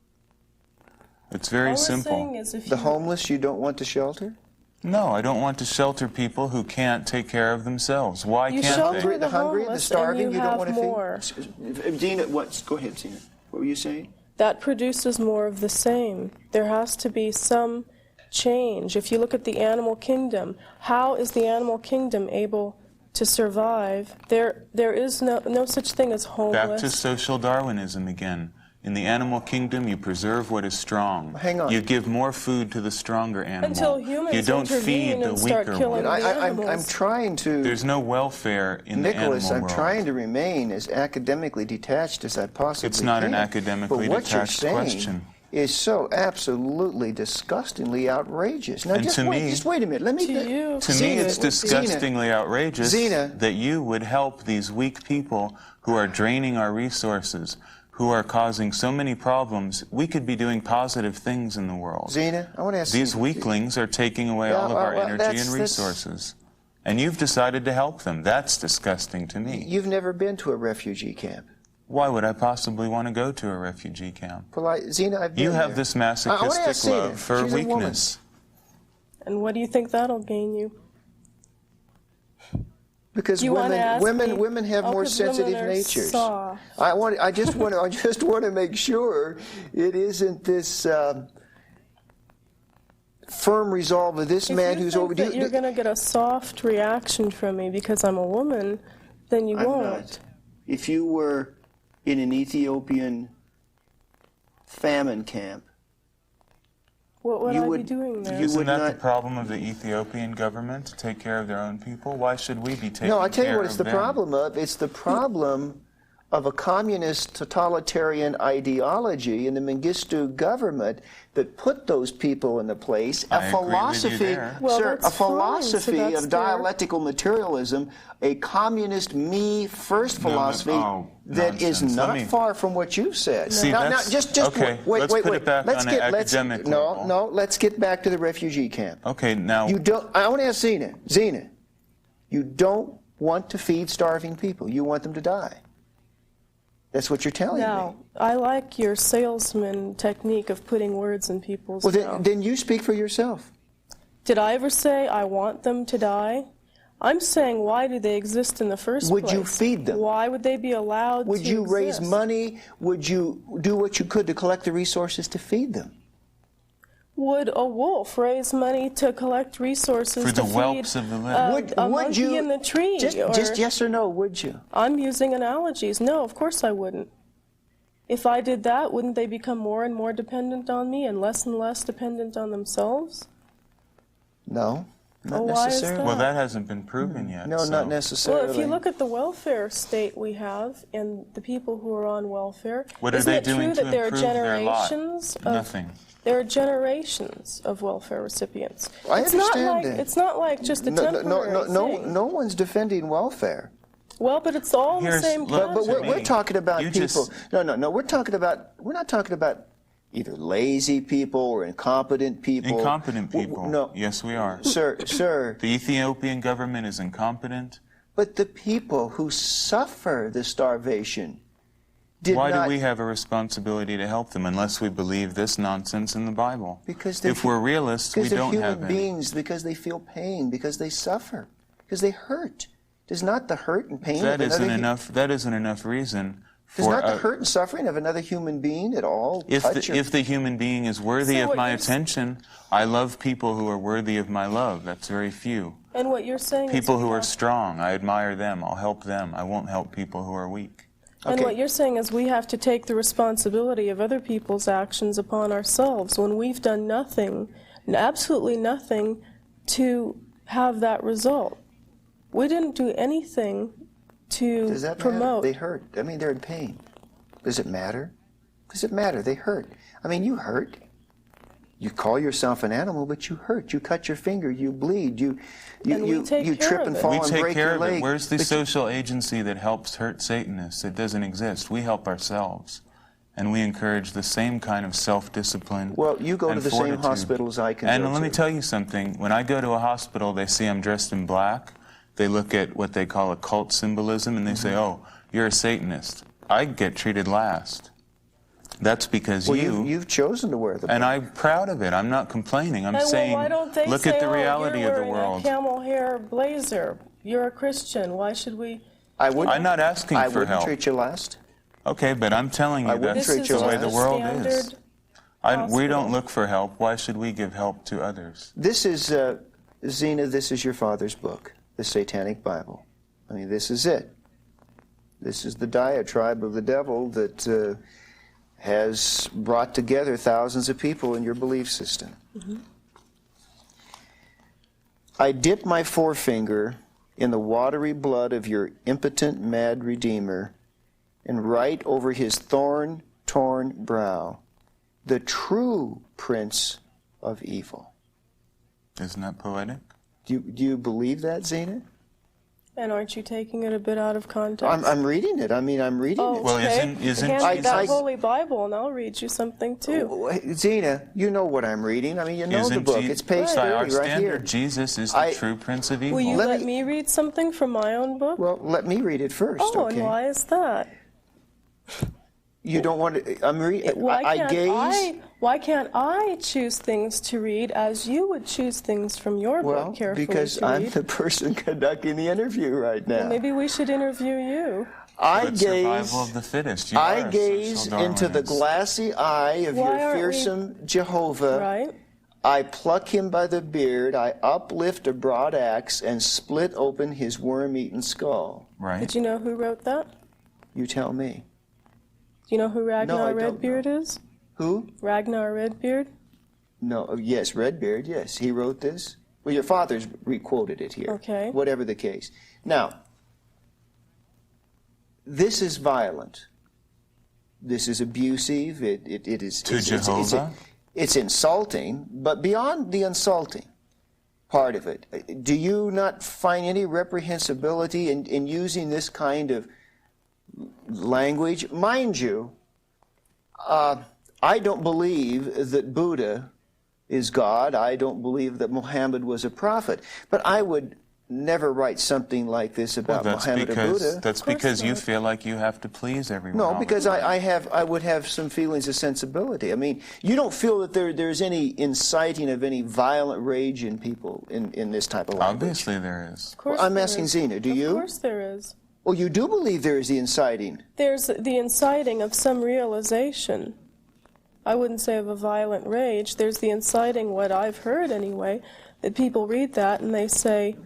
It's very simple. The homeless you don't want to shelter? No, I don't want to shelter people who can't take care of themselves. Why can't they? You shelter the hungry, the starving, you don't want to more. feed? Dina, go ahead, Zena. What were you saying? That produces more of the same. There has to be some change. If you look at the animal kingdom, how is the animal kingdom able to survive? There is no such thing as homeless. Back to social Darwinism again. In the animal kingdom, you preserve what is strong. Hang on. You give more food to the stronger animal. Until humans you don't feed the and start weaker killing one. the animals. I'm trying to... There's no welfare in the animal Nicholas, I'm world. trying to remain as academically detached as I possibly can. It's not an academically but what detached you're saying question. Is so absolutely disgustingly outrageous. Now, And just to wait, me- just wait a minute. Let me. To you, To me, Zena, it's disgustingly outrageous Zena. that you would help these weak people who are draining our resources, who are causing so many problems. We could be doing positive things in the world. Zena, I want to ask These you. weaklings are taking away all of our energy and resources. And you've decided to help them. That's disgusting to me. You've never been to a refugee camp. Why would I possibly want to go to a refugee camp? Well, Zena, I've been You have there. this I wanna ask masochistic Zena. love for She's a woman. weakness. And what do you think that'll gain you? Because You wanna ask me? women have more 'cause women sensitive are natures. soft. I just want to make sure it isn't this firm resolve of this man who's over. If you think that you're going to get a soft reaction from me because I'm a woman, then you I'm won't. not. If you were in an Ethiopian famine camp, What would You I would- be doing there? you Isn't would that the not- problem of the Ethiopian government, to take care of their own people? Why should we be taking care of them? no, I tell you what it's the problem of. It's the problem of a communist totalitarian ideology in the Mengistu government that put those people in the place. I A agree with you philosophy, there. Well, sir, that's a fine, so philosophy that's of their- dialectical materialism, a communist me-first No, philosophy oh, that is nonsense. Let not me- far from what you said. See, now, that's- just okay, wait, let's wait, put wait. it back let's on an get, let's, academic no, level. no, let's get back to the refugee camp. Okay, now... You don't. I want to ask Zena. Zena, you don't want to feed starving people. You want them to die. That's what you're telling Now, me. I like your salesman technique of putting words in people's Well, mouth. then you speak for yourself. Did I ever say I want them to die? I'm saying, why do they exist in the first Would place? you feed them? Why would they be allowed Would to you raise exist? money? Would you do what you could to collect the resources to feed them? Would a wolf raise money to collect resources For the to feed whelps of the land. a monkey in the tree? Just yes or no, would you? I'm using analogies. No, of course I wouldn't. If I did that, wouldn't they become more and more dependent on me and less dependent on themselves? No, not Oh, why is necessarily. that? Well, that hasn't been proven yet. No, so. not necessarily. Well, if you look at the welfare state we have and the people who are on welfare, What are isn't they it doing true to that there are improve their lot? generations of Nothing. There are generations of welfare recipients. I it's not understand like that. it's not like just a temporary thing. No one's defending welfare. Well, but it's all in the Here's- same look, But context. to we're me, talking about you people. just- No. We're not talking about either lazy people or incompetent people. Incompetent people. No, Yes, we are. sir. The Ethiopian government is incompetent. But the people who suffer the starvation did Why not. do we have a responsibility to help them unless we believe this nonsense in the Bible? Because they're if we're realists, we because they're don't human have any. beings. Because they feel pain. Because they suffer. Because they hurt. Does not the hurt and pain That of isn't another enough. That isn't enough reason Does for not the hurt and suffering of another human being at all touch your... if the human being is worthy So of what my you're attention, I love people who are worthy of my love. That's very few. And what you're saying People is who we are have- strong, I admire them. I'll help them. I won't help people who are weak. And Okay. what you're saying is we have to take the responsibility of other people's actions upon ourselves when we've done nothing, absolutely nothing, to have that result. We didn't do anything to Does that promote. matter? They hurt. I mean, they're in pain. Does it matter? Does it matter? They hurt. I mean, you hurt. You call yourself an animal, but you hurt. You cut your finger. You bleed. You And we take care trip of and it. fall We and take break care your of leg. it. Where's the But social agency that helps hurt Satanists? It doesn't exist. We help ourselves. And we encourage the same kind of self-discipline. Well, you go to and the same fortitude. hospitals I can And go let me to. tell you something. When I go to a hospital, they see I'm dressed in black. They look at what they call occult symbolism, and they say, "Oh, you're a Satanist." I get treated last. That's because Well, you've chosen to wear the and I'm proud of it. I'm not complaining. I'm And saying, well, why don't they look say, at the "Oh, reality you're of the wearing world. a camel hair blazer. You're a Christian. Why should we?" I'm not asking I for wouldn't help. treat you last. Okay, but I'm telling I you wouldn't that's treat you the way last. the world is. Standard We hospital. don't look for help. Why should we give help to others? This is, Zena, this is your father's book, the Satanic Bible. I mean, this is it. This is the diatribe of the devil that has brought together thousands of people in your belief system. Mm-hmm. I dip my forefinger in the watery blood of your impotent, mad Redeemer, and write over his thorn-torn brow, the true Prince of Evil. Isn't that poetic? Do you believe that, Zena? And aren't you taking it a bit out of context? I'm reading it. I'm reading it. Well, okay. isn't Hand me that Holy Bible, and I'll read you something too. Zena, you know what I'm reading. I mean, you know the book. It's page 30 by our right standard, here. Jesus is the true Prince of Evil. Will you let me read something from my own book? Well, let me read it first. Oh, okay? and why is that? You don't want to. I'm reading. Why can't I choose things to read as you would choose things from your book carefully because to I'm read? the person conducting the interview right now. Well, maybe we should interview you. Survival of the fittest. I gaze into the glassy eye of your fearsome Jehovah. Right. I pluck him by the beard. I uplift a broad axe and split open his worm-eaten skull. Right. Did you know who wrote that? You tell me. Do you know who Ragnar No, I don't Redbeard know. is? Who? Ragnar Redbeard? No. Yes, Redbeard. Yes, he wrote this. Well, your father's re-quoted it here. Okay. Whatever the case. Now, this is violent. This is abusive. It is to Jehovah. It's insulting, but beyond the insulting part of it, do you not find any reprehensibility in using this kind of language? Mind you, I don't believe that Buddha is God. I don't believe that Muhammad was a prophet. But I would never write something like this about Muhammad or Buddha. That's because you feel like you have to please everyone. No, because I would have some feelings of sensibility. I mean, you don't feel that there's any inciting of any violent rage in people in this type of language? Obviously there is. Of course I'm there asking is. Zena, do you? Of course there is. Well, you do believe there is the inciting. There's the inciting of some realization. I wouldn't say of a violent rage. There's the inciting, what I've heard anyway, that people read that and they say,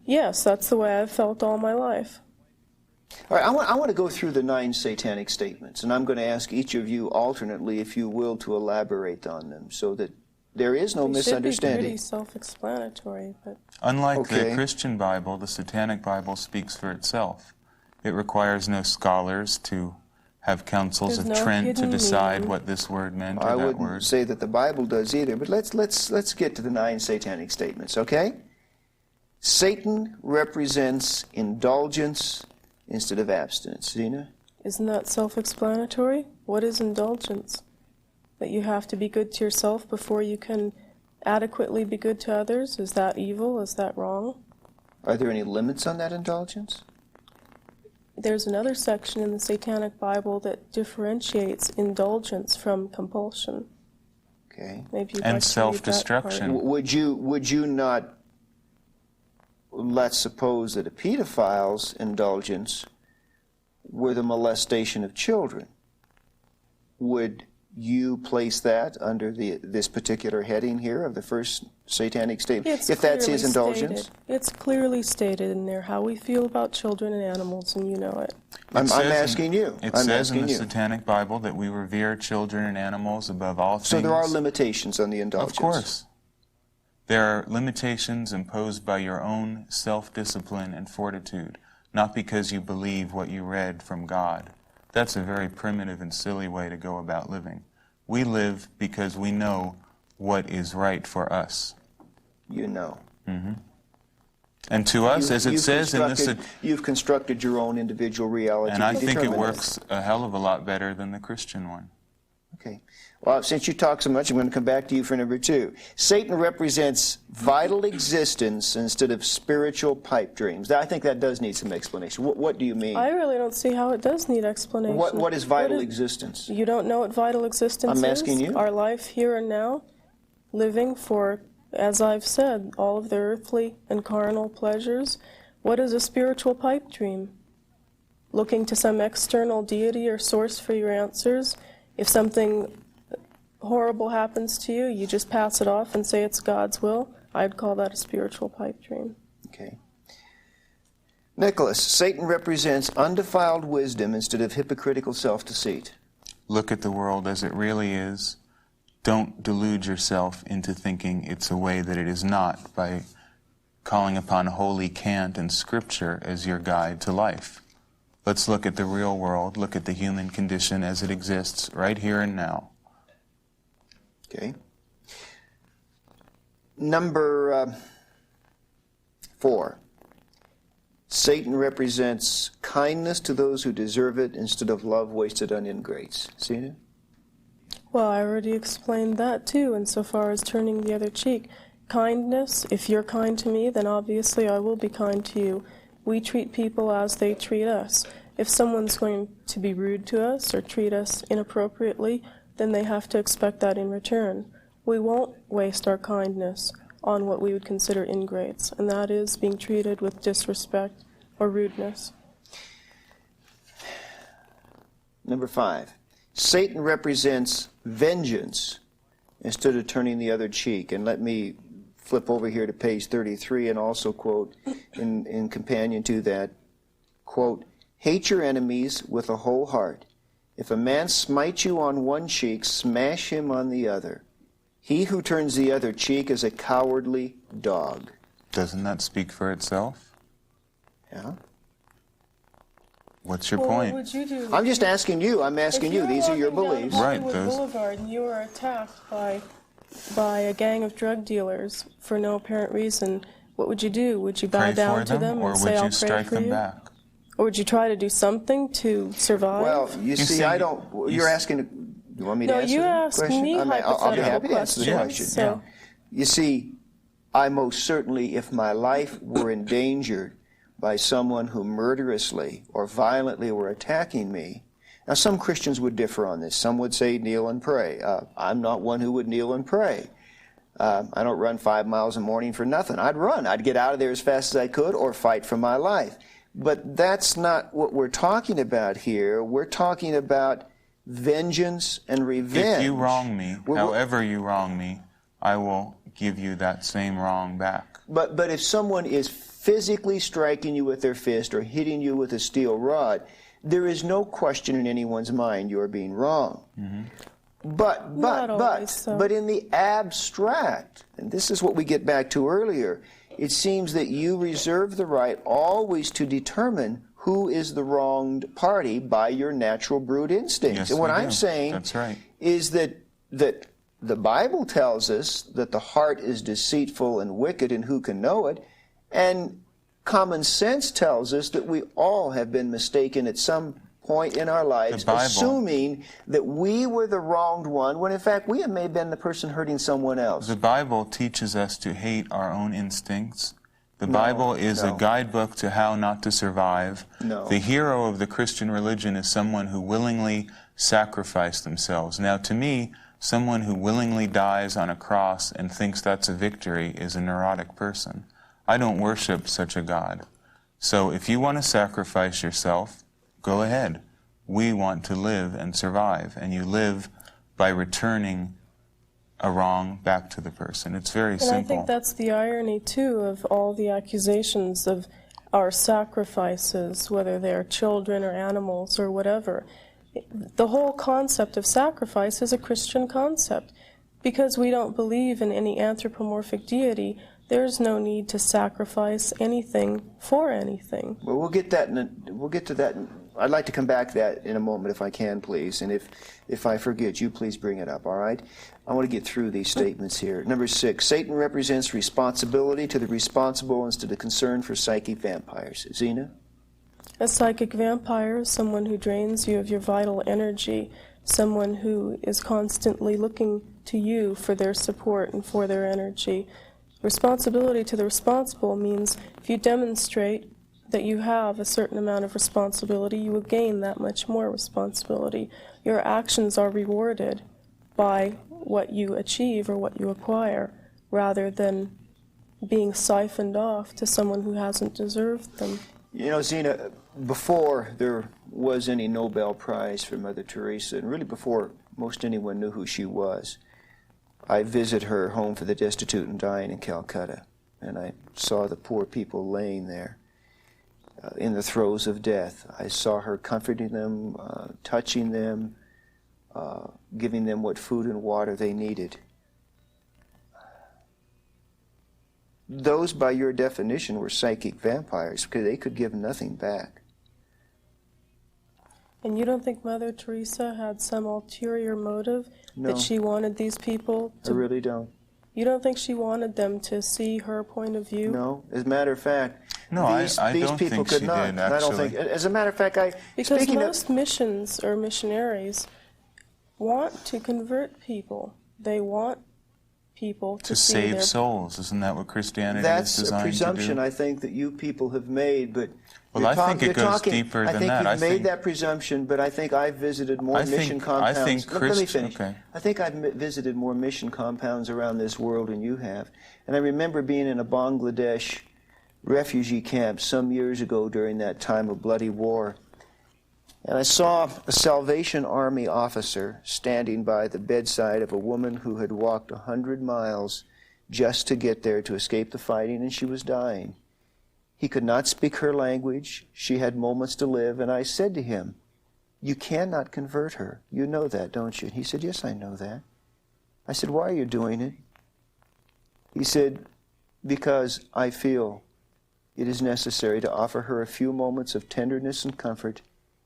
yes, that's the way I've felt all my life. All right, I want to go through the 9 satanic statements, and I'm going to ask each of you alternately, if you will, to elaborate on them so that there is no misunderstanding. Should be pretty self-explanatory, but Unlike the Christian Bible, the Satanic Bible speaks for itself. It requires no scholars to have councils of Trent to decide what this word meant or that word. I wouldn't say that the Bible does either, but let's get to the 9 satanic statements, okay? Satan represents indulgence instead of abstinence. Zena? Isn't that self-explanatory? What is indulgence? That you have to be good to yourself before you can adequately be good to others? Is that evil? Is that wrong? Are there any limits on that indulgence? There's another section in the Satanic Bible that differentiates indulgence from compulsion. Okay. Maybe you'd and like self-destruction. to read that part. Would you not, let's suppose that a pedophile's indulgence were the molestation of children. Would you place that under this particular heading here of the first satanic statement, if that's his indulgence? It's clearly stated in there how we feel about children and animals, and you know it. I'm asking you. It says in the Satanic Bible that we revere children and animals above all things. So there are limitations on the indulgence. Of course. There are limitations imposed by your own self-discipline and fortitude, not because you believe what you read from God. That's a very primitive and silly way to go about living. We live because we know what is right for us. You know. Mm-hmm. And to us, as it says in this... You've constructed your own individual reality. And I think it works a hell of a lot better than the Christian one. Okay. Well, since you talk so much, I'm going to come back to you for number 2. Satan represents vital existence instead of spiritual pipe dreams. I think that does need some explanation. What do you mean? I really don't see how it does need explanation. What is vital existence? You don't know what vital existence is? I'm asking you. Our life here and now, living for, as I've said, all of the earthly and carnal pleasures. What is a spiritual pipe dream? Looking to some external deity or source for your answers. If something horrible happens to you, you just pass it off and say it's God's will. I'd call that a spiritual pipe dream. Okay. Nicholas, Satan represents undefiled wisdom instead of hypocritical self-deceit. Look at the world as it really is. Don't delude yourself into thinking it's a way that it is not by calling upon holy cant and scripture as your guide to life. Let's look at the real world, look at the human condition as it exists right here and now. Okay. Number 4. Satan represents kindness to those who deserve it instead of love wasted on ingrates. See it? Well, I already explained that too, insofar as turning the other cheek. Kindness, if you're kind to me, then obviously I will be kind to you. We treat people as they treat us. If someone's going to be rude to us or treat us inappropriately, then they have to expect that in return. We won't waste our kindness on what we would consider ingrates, and that is being treated with disrespect or rudeness. Number 5. Satan represents vengeance instead of turning the other cheek. And let me flip over here to page 33 and also quote in companion to that, quote, "Hate your enemies with a whole heart. If a man smites you on one cheek, smash him on the other. He who turns the other cheek is a cowardly dog." Doesn't that speak for itself? Yeah. What's your Well, point? what would you do? I'm just asking you. I'm asking you. These are your beliefs. Right, Hollywood those- Boulevard, and you are attacked by a gang of drug dealers for no apparent reason. What would you do? Would you bow Pray down for to them or and would say, "I'll you pray strike for them you"? back? Or would you try to do something to survive? Well, you see, I don't. You're asking. You want me to No, answer you the ask question? me I'll be hypothetical happy to answer the questions. question. So, You see, I most certainly, if my life were endangered by someone who murderously or violently were attacking me, now some Christians would differ on this. Some would say kneel and pray. I'm not one who would kneel and pray. I don't run 5 miles a morning for nothing. I'd run. I'd get out of there as fast as I could or fight for my life. But that's not what we're talking about here. We're talking about vengeance and revenge. If you wrong me, however you wrong me, I will give you that same wrong back. But if someone is physically striking you with their fist or hitting you with a steel rod, there is no question in anyone's mind you are being wrong. Mm-hmm. But in the abstract, and this is what we get back to earlier, it seems that you reserve the right always to determine who is the wronged party by your natural brute instincts. Yes, and what I'm do. saying That's right. is that the Bible tells us that the heart is deceitful and wicked, and who can know it? And common sense tells us that we all have been mistaken at some point in our lives, assuming that we were the wronged one, when in fact we may have been the person hurting someone else. The Bible teaches us to hate our own instincts. The Bible is a guidebook to how not to survive. No. The hero of the Christian religion is someone who willingly sacrificed themselves. Now, to me, someone who willingly dies on a cross and thinks that's a victory is a neurotic person. I don't worship such a God. So if you want to sacrifice yourself, go ahead. We want to live and survive, and you live by returning a wrong back to the person. It's very simple. And I think that's the irony, too, of all the accusations of our sacrifices, whether they're children or animals or whatever. The whole concept of sacrifice is a Christian concept. Because we don't believe in any anthropomorphic deity, there's no need to sacrifice anything for anything. Well, we'll get to that. I'd like to come back to that in a moment if I can, please. And if I forget, you please bring it up, all right? I want to get through these statements here. Number 6, Satan represents responsibility to the responsible instead of concern for psychic vampires. Zena? A psychic vampire is someone who drains you of your vital energy, someone who is constantly looking to you for their support and for their energy. Responsibility to the responsible means if you demonstrate that you have a certain amount of responsibility, you will gain that much more responsibility. Your actions are rewarded by what you achieve or what you acquire, rather than being siphoned off to someone who hasn't deserved them. You know, Zena, before there was any Nobel Prize for Mother Teresa, and really before most anyone knew who she was, I visited her home for the destitute and dying in Calcutta, and I saw the poor people laying there in the throes of death. I saw her comforting them, touching them, giving them what food and water they needed. Those, by your definition, were psychic vampires because they could give nothing back. And you don't think Mother Teresa had some ulterior motive that she wanted these people to... I really don't. You don't think she wanted them to see her point of view? No. As a matter of fact, no, these I people don't think could she not. did, actually. I don't think. As a matter of fact, because most missions or missionaries want to convert people. They want people to save their souls. Isn't that what Christianity That's is designed a presumption to do? I think that you people have made, but well, I think it goes deeper than that. I think you've made that presumption, but I think I've visited more mission compounds. I think Let me finish. Okay. I think I've visited more mission compounds around this world than you have. And I remember being in a Bangladesh refugee camp some years ago during that time of bloody war. And I saw a Salvation Army officer standing by the bedside of a woman who had walked 100 miles just to get there to escape the fighting, and she was dying. He could not speak her language. She had moments to live. And I said to him, "You cannot convert her. You know that, don't you?" He said, "Yes, I know that." I said, "Why are you doing it?" He said, "Because I feel it is necessary to offer her a few moments of tenderness and comfort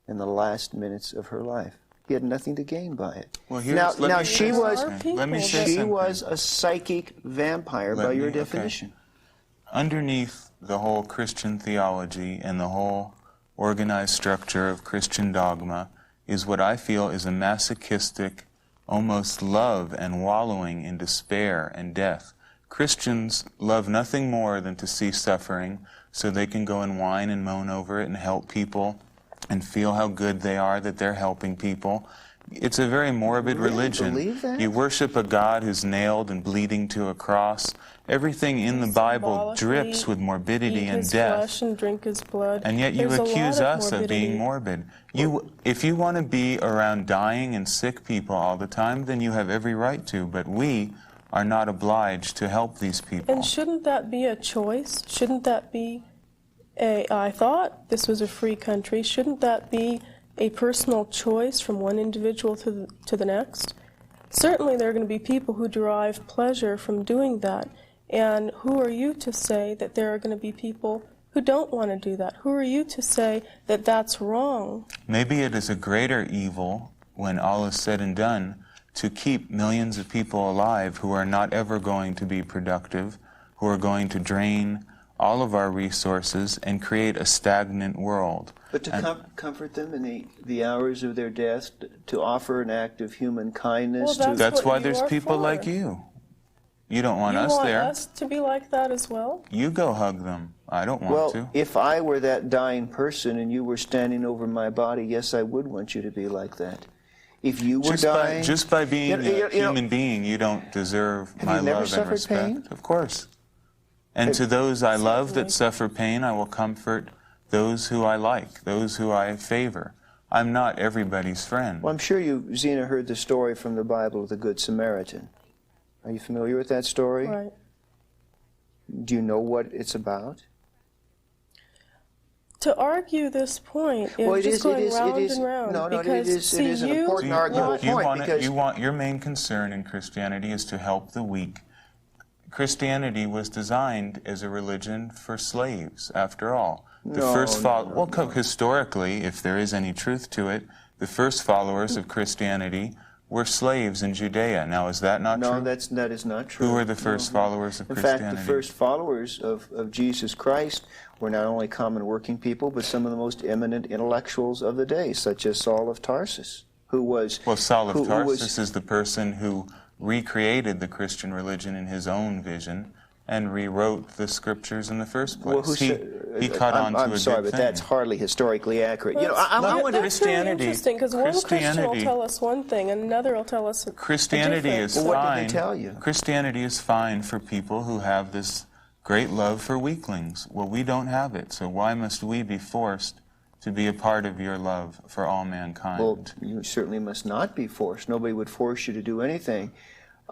in the last minutes of her life." He had nothing to gain by it. Well, now she was a psychic vampire by your definition. Okay. Underneath the whole Christian theology and the whole organized structure of Christian dogma is what I feel is a masochistic, almost love and wallowing in despair and death. Christians love nothing more than to see suffering so they can go and whine and moan over it and help people and feel how good they are that they're helping people. It's a very morbid religion. Believe that? You worship a God who's nailed and bleeding to a cross. Everything in the Bible drips with morbidity and death. Flesh and drink his blood. And yet you accuse us of being morbid. If you want to be around dying and sick people all the time, then you have every right to, but we are not obliged to help these people. And shouldn't that be a choice? Shouldn't that be I thought this was a free country. Shouldn't that be a personal choice from one individual to the next? Certainly there are going to be people who derive pleasure from doing that. And who are you to say that there are going to be people who don't want to do that? Who are you to say that that's wrong? Maybe it is a greater evil, when all is said and done, to keep millions of people alive who are not ever going to be productive, who are going to drain all of our resources and create a stagnant world. But to comfort them in the hours of their death, to offer an act of human kindness. Well, that's why there's people like you. You don't want us there. You want us to be like that as well? You go hug them. I don't want to. Well, if I were that dying person and you were standing over my body, yes, I would want you to be like that. If you were dying... Just by being a human being, you don't deserve my love and respect. Pain? Of course. And to those I love that suffer pain, I will comfort those who I like, those who I favor. I'm not everybody's friend. Well, I'm sure you, Zena, heard the story from the Bible of the Good Samaritan. Are you familiar with that story? Right. Do you know what it's about? To argue this point is just going round and round. No, it is an important argument point. Your main concern in Christianity is to help the weak. Christianity was designed as a religion for slaves, after all. Historically, if there is any truth to it, the first followers of Christianity were slaves in Judea. Now, is that not true? No, that is not true. Who were the first followers of Christianity? In fact, the first followers of Jesus Christ were not only common working people, but some of the most eminent intellectuals of the day, such as Saul of Tarsus, who was... Well, Saul of Tarsus is the person who recreated the Christian religion in his own vision and rewrote the scriptures in the first place. Well, he caught on to a good thing. I'm sorry, but that's hardly historically accurate. That's really interesting, because one Christian will tell us one thing, and another will tell us Christianity is fine. What did they tell you? Christianity is fine for people who have this great love for weaklings. Well, we don't have it, so why must we be forced to be a part of your love for all mankind? Well, you certainly must not be forced. Nobody would force you to do anything.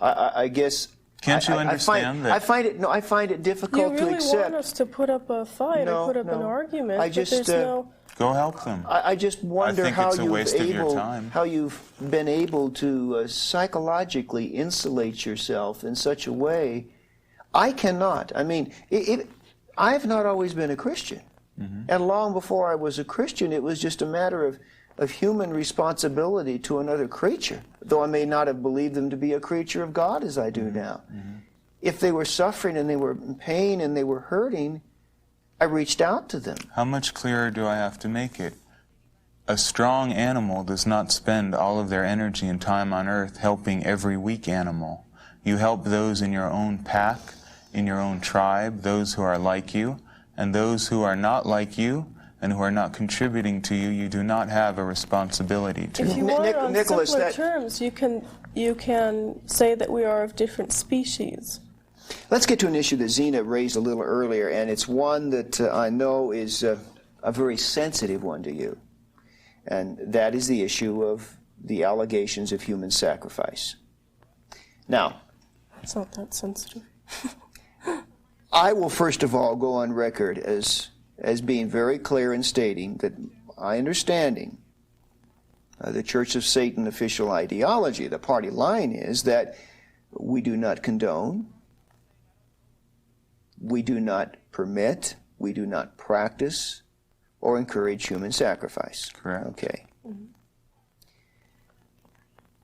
I guess Can't you understand that? I find it difficult to accept. You really want us to put up a fight or put up an argument, but there's no... Go help them. I just wonder how you've been able to psychologically insulate yourself in such a way. I cannot. I mean, I've not always been a Christian. Mm-hmm. And long before I was a Christian, it was just a matter of human responsibility to another creature, though I may not have believed them to be a creature of God as I do now. Mm-hmm. If they were suffering and they were in pain and they were hurting, I reached out to them. How much clearer do I have to make it? A strong animal does not spend all of their energy and time on earth helping every weak animal. You help those in your own pack, in your own tribe, those who are like you, and those who are not like you and who are not contributing to you, you do not have a responsibility to. If you want it on simpler terms, you can say that we are of different species. Let's get to an issue that Zena raised a little earlier, and it's one that I know is a very sensitive one to you, and that is the issue of the allegations of human sacrifice. Now, it's not that sensitive. I will first of all go on record as being very clear in stating that my understanding the Church of Satan official ideology, the party line, is that we do not condone, we do not permit, we do not practice or encourage human sacrifice. Correct. Okay. Mm-hmm.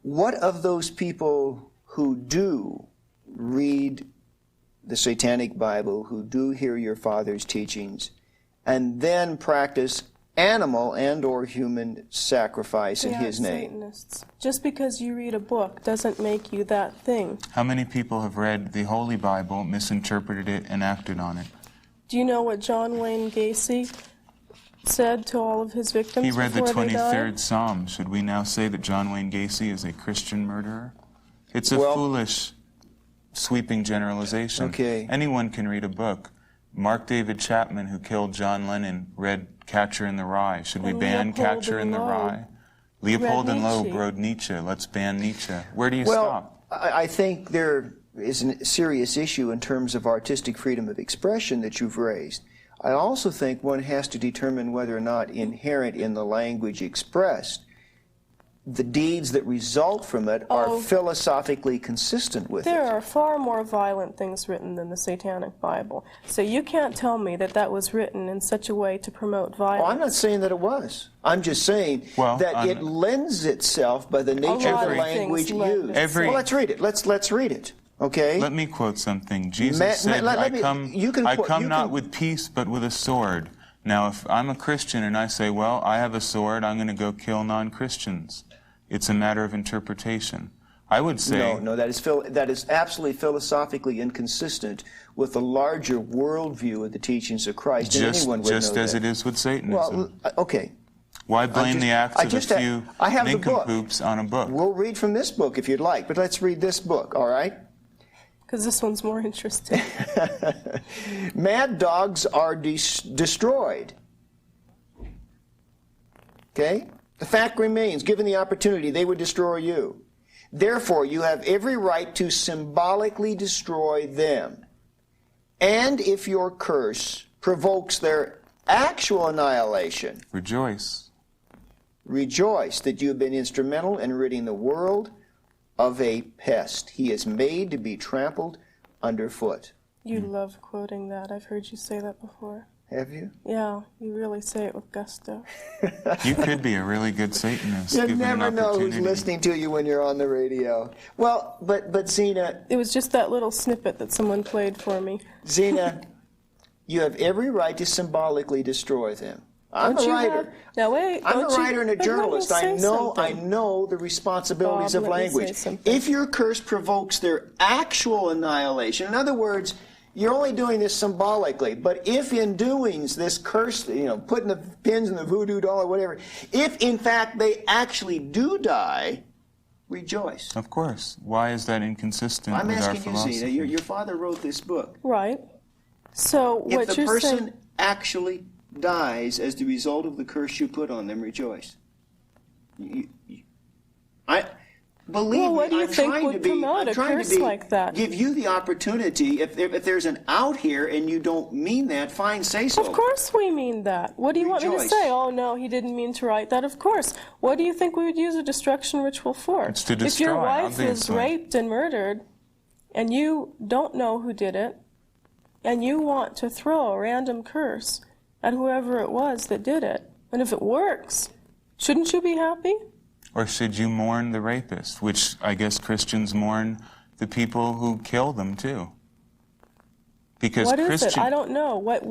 What of those people who do read the Satanic Bible, who do hear your father's teachings, and then practice animal and or human sacrifice in his name? Satanists. Just because you read a book doesn't make you that thing. How many people have read the Holy Bible, misinterpreted it, and acted on it? Do you know what John Wayne Gacy said to all of his victims He read the before they died? 23rd Psalm. Should we now say that John Wayne Gacy is a Christian murderer? It's a foolish, sweeping generalization. Okay. Anyone can read a book. Mark David Chapman, who killed John Lennon, read Catcher in the Rye. Should we ban Catcher in the Rye? Leopold and Loeb wrote Nietzsche. Let's ban Nietzsche. Where do you stop? I think there is a serious issue in terms of artistic freedom of expression that you've raised. I also think one has to determine whether or not inherent in the language expressed, the deeds that result from it are philosophically consistent with it. There are far more violent things written than the Satanic Bible. So you can't tell me that that was written in such a way to promote violence. Oh, I'm not saying that it was. I'm just saying that it lends itself by the nature of the language used. Well, let's read it. Let's read it. Okay? Let me quote something. Jesus said, I come not with peace, but with a sword. Now, if I'm a Christian and I say, well, I have a sword, I'm going to go kill non-Christians. It's a matter of interpretation. I would say... No, that is absolutely philosophically inconsistent with the larger worldview of the teachings of Christ. Just as it is with Satanism. Well, okay. Why blame the acts of a few nincompoops on a book? We'll read from this book if you'd like, but let's read this book, all right? Because this one's more interesting. Mad dogs are destroyed. Okay? The fact remains, given the opportunity, they would destroy you. Therefore, you have every right to symbolically destroy them. And if your curse provokes their actual annihilation, rejoice. Rejoice that you have been instrumental in ridding the world of a pest. He is made to be trampled underfoot. You love quoting that. I've heard you say that before. Have you? Yeah, you really say it with gusto. You could be a really good Satanist. You never know who's listening to you when you're on the radio. Well, but Zena... It was just that little snippet that someone played for me. Zena, you have every right to symbolically destroy them. I'm a writer. Now wait, I'm a writer and a journalist. I know the responsibilities of language. If your curse provokes their actual annihilation, in other words, you're only doing this symbolically, but if in doing this curse, putting the pins in the voodoo doll or whatever, if in fact they actually do die, rejoice. Of course. Why is that inconsistent with our philosophy? I'm asking you, Zena, your father wrote this book. Right. So what you're saying... If the person actually dies as the result of the curse you put on them, rejoice. Believe Well, what me, do you I'm think trying would to be, promote I'm a trying curse to be, like that? give you the opportunity. If there's an out here and you don't mean that, fine, say so. Of course we mean that. What do you want me to Rejoice. say? Oh, no, he didn't mean to write that. Of course. What do you think we would use a destruction ritual for? It's to If your destroy, wife is obviously. raped and murdered, and you don't know who did it, and you want to throw a random curse at whoever it was that did it, and if it works, shouldn't you be happy? Or should you mourn the rapist, which I guess Christians mourn the people who kill them too? Because What is Christian, it? I don't know. What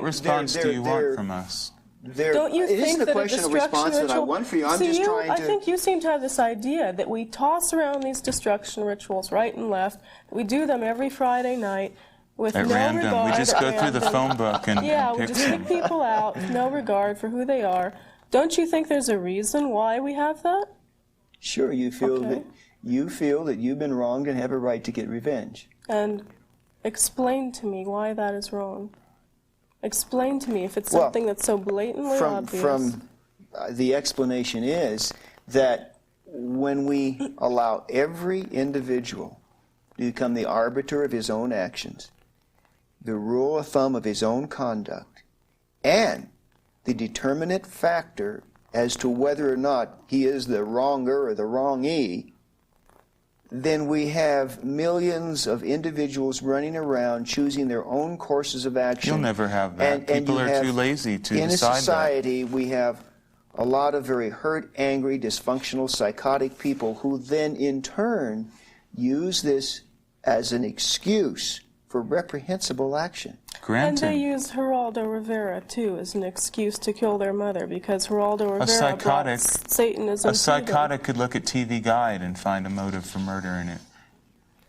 response do you want from us? Don't you it think isn't a that question a of destruction response ritual... that I want for you. I'm See, just trying I to. think you seem to have this idea that we toss around these destruction rituals right and left. We do them every Friday night with At no random. regard. We just go through the phone book and Yeah, pick we just them. pick people out with no regard for who they are. Don't you think there's a reason why we have that? Sure, you feel Okay. that you've been wronged and have a right to get revenge. And explain to me why that is wrong. Explain to me if it's Well, something that's so blatantly obvious. The explanation is that when we allow every individual to become the arbiter of his own actions, the rule of thumb of his own conduct, and the determinate factor as to whether or not he is the wronger or the wrongee, then we have millions of individuals running around choosing their own courses of action. You'll never have that. People you are have- too lazy to in decide a society, we have a lot of very hurt, angry, dysfunctional, psychotic people who then in turn use this as an excuse for reprehensible action. that. And Granted, they use Geraldo Rivera, too, as an excuse to kill their mother, because Geraldo Rivera brought Satanism a to psychotic could look at TV Guide and find a motive for murder in it.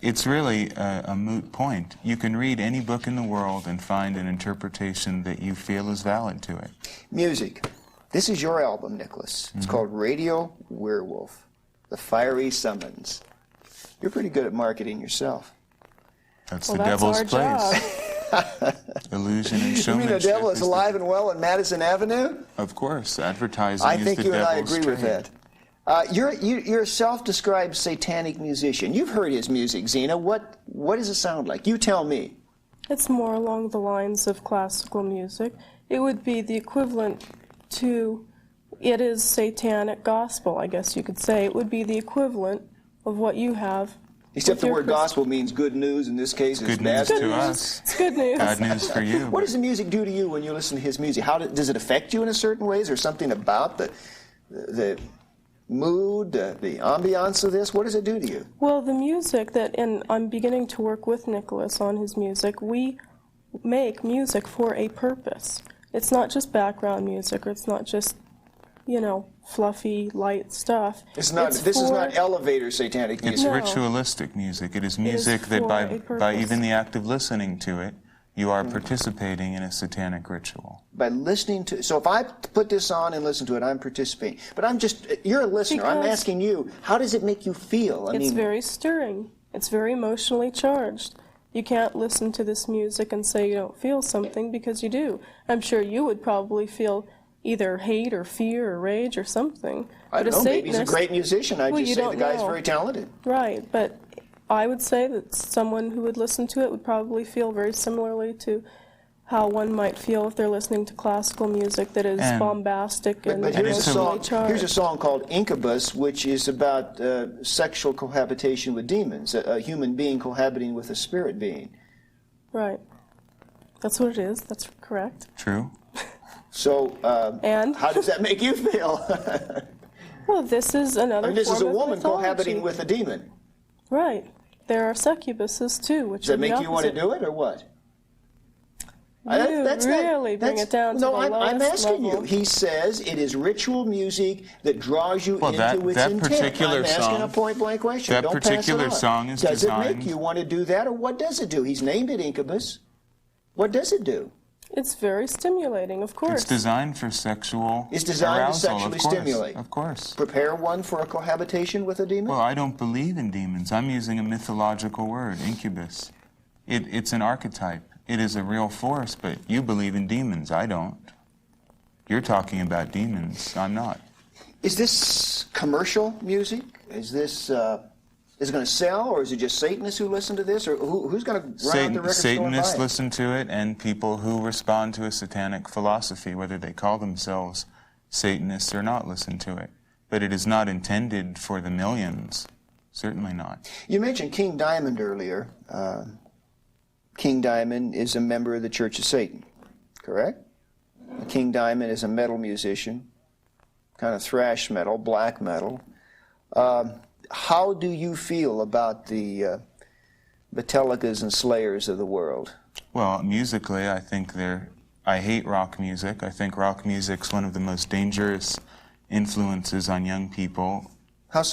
It's really a moot point. You can read any book in the world and find an interpretation that you feel is valid to it. Music. This is your album, Nicholas. It's called Radio Werewolf, The Fiery Summons. You're pretty good at marketing yourself. That's Well, the that's devil's our place. job. Illusion and You showmanship. mean the devil is the- alive and well in Madison Avenue? Of course, advertising I is think the you and I devil's agree with trade. that. You're a self-described satanic musician. You've heard his music, Zena. What does it sound like? You tell me. It's more along the lines of classical music. It would be the equivalent to, it is satanic gospel, I guess you could say. It would be the equivalent of what you have. Except with the your word gospel means good news. In this case, it's Good bad news news. to us. It's good news. Bad news for you. What does the music do to you when you listen to his music? Does it affect you in a certain way? Is there something about the mood, the ambiance of this? What does it do to you? Well, the music and I'm beginning to work with Nicholas on his music. We make music for a purpose. It's not just background music, or it's not just, fluffy, light stuff. This is not elevator satanic It's music. No. ritualistic music. It is music that for by a purpose. even the act of listening to it, you are participating in a satanic ritual. By listening to, so if I put this on and listen to it, I'm participating. But you're a listener. I'm Because asking you, how does it make you feel? It's very stirring. It's very emotionally charged. You can't listen to this music and say you don't feel something, because you do. I'm sure you would probably feel either hate or fear or rage or something. I But don't know, maybe he's a Satanist- great musician. I Well, just you say the don't guy's know. very talented. Right, but I would say that someone who would listen to it would probably feel very similarly to how one might feel if they're listening to classical music that is And- bombastic and But here's emotionally charged. here's a song called Incubus, which is about sexual cohabitation with demons, a human being cohabiting with a spirit being. Right. That's what it is. That's correct. True? So, And? how does that make you feel? Well, this is another this is a form of woman mythology. cohabiting with a demon. Right. There are succubuses, too, which Does that are the make you want to opposite. do it, or what? You really bring it down to no, the I'm lowest asking level. you. He says it is ritual music that draws you Well, into that its intent. particular I'm asking song- a point-blank question. that Don't pass it particular on. song is Does it designed- make you want to do that, or what does it do? He's named it Incubus. What does it do? It's very stimulating, of course. It's designed for sexual It's designed to arousal, sexually of course, stimulate. Of course. Prepare one for a cohabitation with a demon? Well, I don't believe in demons. I'm using a mythological word, incubus. It's an archetype. It is a real force, but you believe in demons. I don't. You're talking about demons. I'm not. Is this commercial music? Is this is it going to sell, or is it just Satanists who listen to this, or who's going to run out the record store and buy Satanists it? listen to it, and people who respond to a satanic philosophy, whether they call themselves Satanists or not, listen to it. But it is not intended for the millions. Certainly not. You mentioned King Diamond earlier. King Diamond is a member of the Church of Satan, correct? King Diamond is a metal musician, kind of thrash metal, black metal. How do you feel about the Metallicas and Slayers of the world? Well, musically, I think I hate rock music. I think rock music's one of the most dangerous influences on young people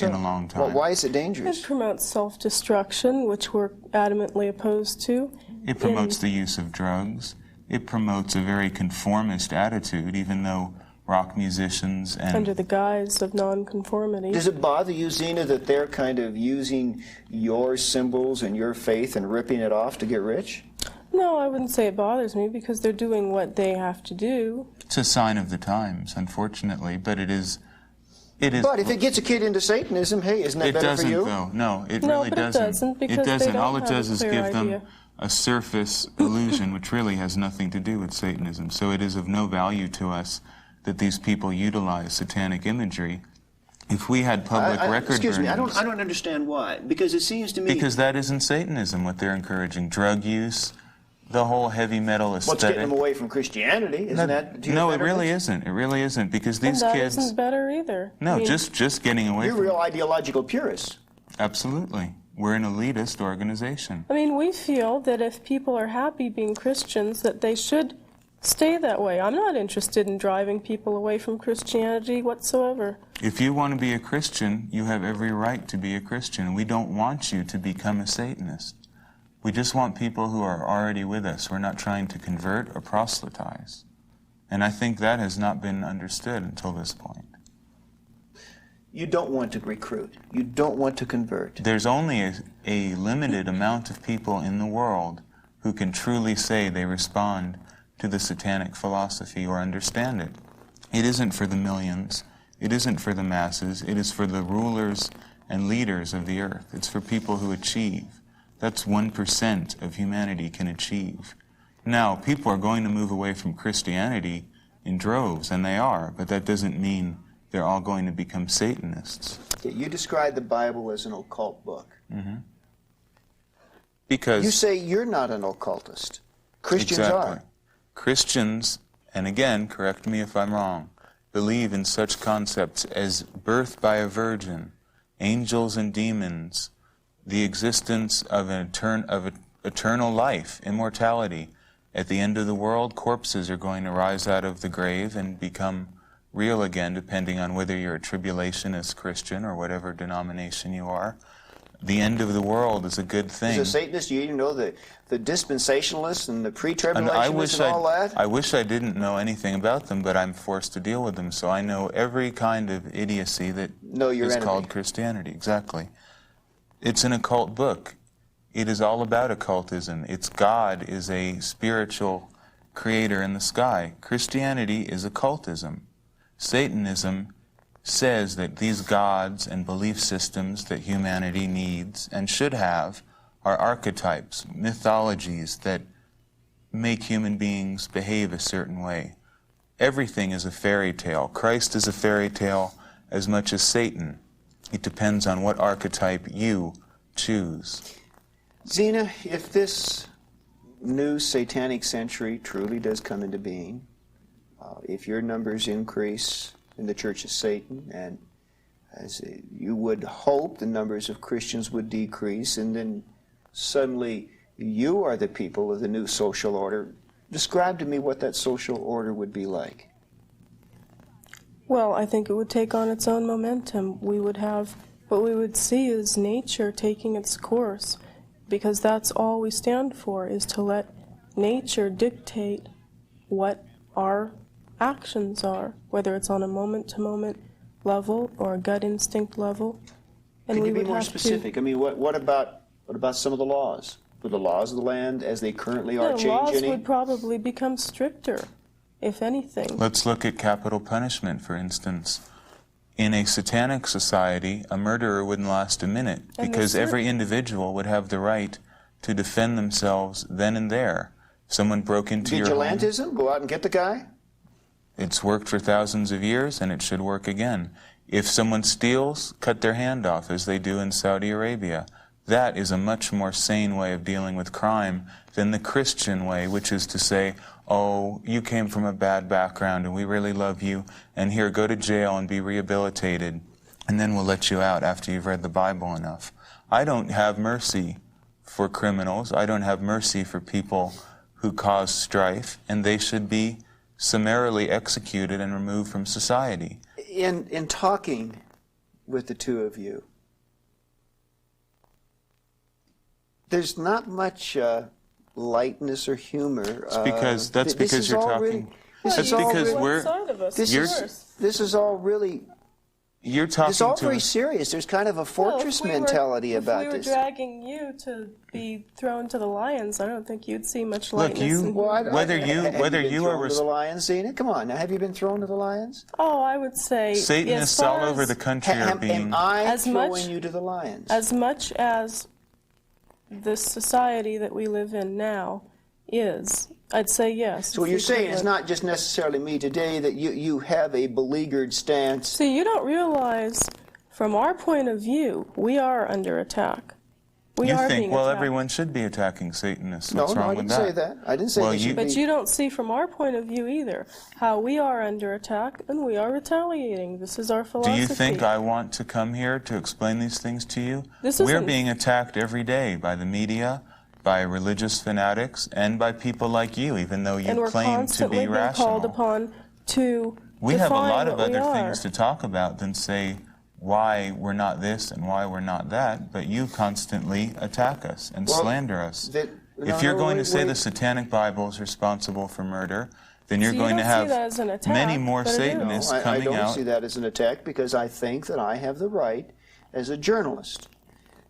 in a long time. Well, why is it dangerous? It promotes self-destruction, which we're adamantly opposed to. It promotes the use of drugs. It promotes a very conformist attitude, even though rock musicians and... Under the guise of nonconformity. Does it bother you, Zena, that they're kind of using your symbols and your faith and ripping it off to get rich? No, I wouldn't say it bothers me, because they're doing what they have to do. It's a sign of the times, unfortunately, but it is... But if it gets a kid into Satanism, hey, isn't that better for you? It doesn't, though. No, it No, really but it doesn't, because it doesn't. they don't All it have does a is clear give idea. them a surface illusion, which really has nothing to do with Satanism. So it is of no value to us that these people utilize satanic imagery. If we had public record excuse me, I burnings- don't understand why. Because it seems to me... Because that isn't Satanism, what they're encouraging. Drug use, the whole heavy metal aesthetic. What's getting them away from Christianity? Isn't that... No, it really isn't. It really isn't, because these and that kids... isn't better either. No, I mean, just getting away You're from... real ideological purists. Absolutely. We're an elitist organization. I mean, we feel that if people are happy being Christians, that they should stay that way. I'm not interested in driving people away from Christianity whatsoever. If you want to be a Christian, you have every right to be a Christian. We don't want you to become a Satanist. We just want people who are already with us. We're not trying to convert or proselytize. And I think that has not been understood until this point. You don't want to recruit. You don't want to convert. There's only a limited amount of people in the world who can truly say they respond to the satanic philosophy or understand it. It isn't for the millions. It isn't for the masses. It is for the rulers and leaders of the earth. It's for people who achieve. That's 1% of humanity can achieve. Now, people are going to move away from Christianity in droves, and they are, but that doesn't mean they're all going to become Satanists. You describe the Bible as an occult book. Mm-hmm. Because... You say you're not an occultist. Christians are. Christians, and again, correct me if I'm wrong, believe in such concepts as birth by a virgin, angels and demons, the existence of eternal life, immortality. At the end of the world, corpses are going to rise out of the grave and become real again, depending on whether you're a tribulationist Christian or whatever denomination you are. The end of the world is a good thing. As a Satanist, you know the dispensationalists and the pre-tribulationists and all that? I wish I didn't know anything about them, but I'm forced to deal with them, so I know every kind of idiocy that is called Christianity. Exactly. It's an occult book. It is all about occultism. It's God is a spiritual creator in the sky. Christianity is occultism. Satanism says that these gods and belief systems that humanity needs and should have are archetypes, mythologies that make human beings behave a certain way. Everything is a fairy tale. Christ is a fairy tale as much as Satan. It depends on what archetype you choose. Zena, if this new satanic century truly does come into being, if your numbers increase in the Church of Satan, and as you would hope the numbers of Christians would decrease, and then suddenly you are the people of the new social order, describe to me what that social order would be like. Well, I think it would take on its own momentum. What we would see is nature taking its course, because that's all we stand for, is to let nature dictate what our actions are, whether it's on a moment-to-moment level or a gut instinct level. And Can we you be would more have specific? I mean, what about some of the laws? Would the laws of the land, as they currently are, change laws any? would probably become stricter, if anything. Let's look at capital punishment, for instance. in a satanic society, a murderer wouldn't last a minute, because every individual would have the right to defend themselves then and there. Someone broke into your home. Vigilantism? Go out and get the guy? It's worked for thousands of years, and it should work again. If someone steals, cut their hand off, as they do in Saudi Arabia. That is a much more sane way of dealing with crime than the Christian way, which is to say, oh, you came from a bad background and we really love you, and here, go to jail and be rehabilitated, and then we'll let you out after you've read the Bible enough. I don't have mercy for criminals. I don't have mercy for people who cause strife, and they should be summarily executed and removed from society. In talking with the two of you, there's not much lightness or humor. That's because you're talking. This is all really. You're talking. It's all very serious. There's kind of a fortress mentality about this. If we were dragging you to be thrown to the lions, I don't think you'd see much lightness. Look, whether you are to the lions, Zena. Come on, now, have you been thrown to the lions? Oh, I would say Satanists all over the country are being. Am I throwing you to the lions? As much as the society that we live in now is, I'd say yes. So what you're saying is not just necessarily me today, that you have a beleaguered stance. See, you don't realize, from our point of view, we are under attack. You think, well, everyone should be attacking Satanists. What's wrong with that? I didn't say that. I didn't say that. But you don't see, from our point of view either, how we are under attack and we are retaliating. This is our philosophy. Do you think I want to come here to explain these things to you? We're being attacked every day by the media, by religious fanatics, and by people like you, even though you claim to be rational. And we're constantly being called upon to We have a lot of other things to talk about than say why we're not this and why we're not that, but you constantly attack us and slander us. If you're going to say the Satanic Bible is responsible for murder, then you're going to have many more Satanists coming out. I don't see that as an attack, because I think that I have the right, as a journalist,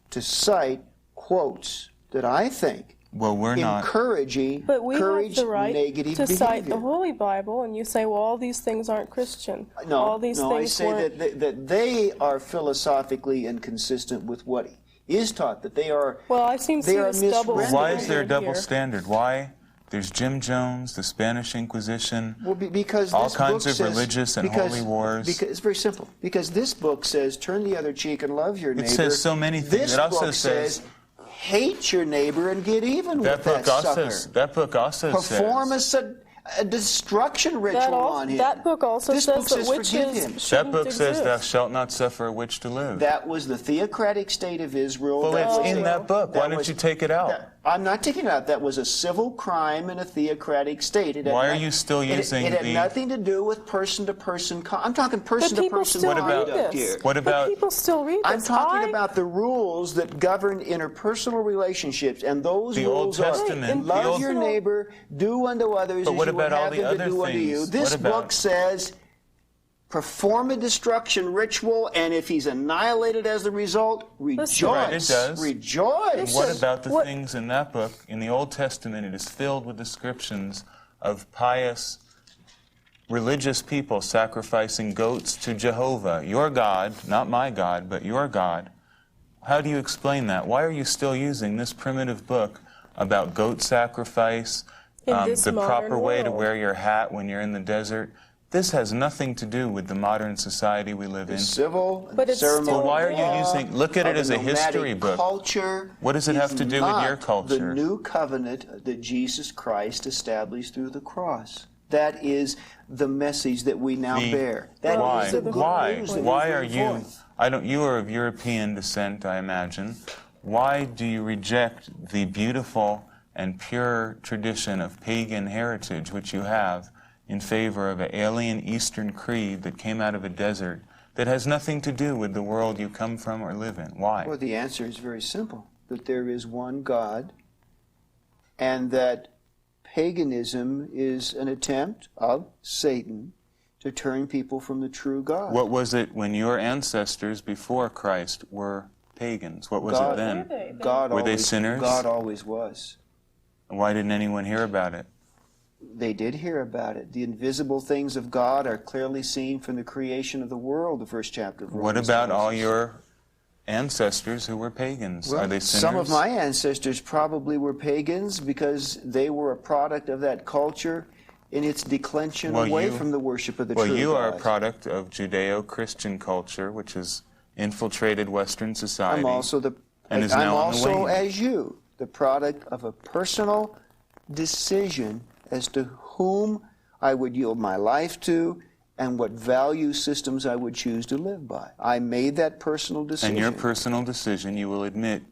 to cite quotes that I think encouraging but we have the right negative to behavior. Cite the Holy Bible, and you say, well, all these things aren't Christian. I say that they are philosophically inconsistent with what is taught, that they are. Well, I seem to see this double standard. Why is there a double standard? Why? There's Jim Jones, the Spanish Inquisition, because all kinds of religious and holy wars. Because it's very simple. Because this book says, turn the other cheek and love your neighbor. It says so many things. It also says, hate your neighbor and get even with that sucker. That book also perform a destruction ritual on him. That book also says that witches That book says thou shalt not suffer a witch to live. That was the theocratic state of Israel. Well, it's in that book. Why don't you take it out? I'm not taking it out. That was a civil crime in a theocratic state. Why are you still using it had nothing to do with person-to-person. I'm talking person-to-person. What about? People still read this. I'm talking about the rules that govern interpersonal relationships, and those rules are love your neighbor, do unto others as you would have them to do unto you. This book says, perform a destruction ritual, and if he's annihilated as the result, rejoice. Right, it does. Rejoice. What about the things in that book? In the Old Testament, it is filled with descriptions of pious, religious people sacrificing goats to Jehovah, your God, not my God, but your God. How do you explain that? Why are you still using this primitive book about goat sacrifice, the proper way to wear your hat when you're in the desert? This has nothing to do with the modern society we live in. Civil, ceremonial. Why are you using? Look at it as a history book. Culture. What does it have to do with your culture? The new covenant that Jesus Christ established through the cross. That is the message that we now bear. Why are you? You are of European descent, I imagine. Why do you reject the beautiful and pure tradition of pagan heritage which you have, in favor of an alien Eastern creed that came out of a desert that has nothing to do with the world you come from or live in? Why? Well, the answer is very simple, that there is one God, and that paganism is an attempt of Satan to turn people from the true God. What was it when your ancestors before Christ were pagans? What was it then? Were they sinners? God always was. Why didn't anyone hear about it? They did hear about it. The invisible things of God are clearly seen from the creation of the world, the first chapter of Romans. What about tells all us. your ancestors who were pagans? Well, are they sinners? some of my ancestors probably were pagans because they were a product of that culture in its declension away from the worship of the true God. Well, you are a product of Judeo-Christian culture, which has infiltrated Western society. I'm also as you, the product of a personal decision as to whom I would yield my life to and what value systems I would choose to live by. I made that personal decision. And your personal decision, you will admit,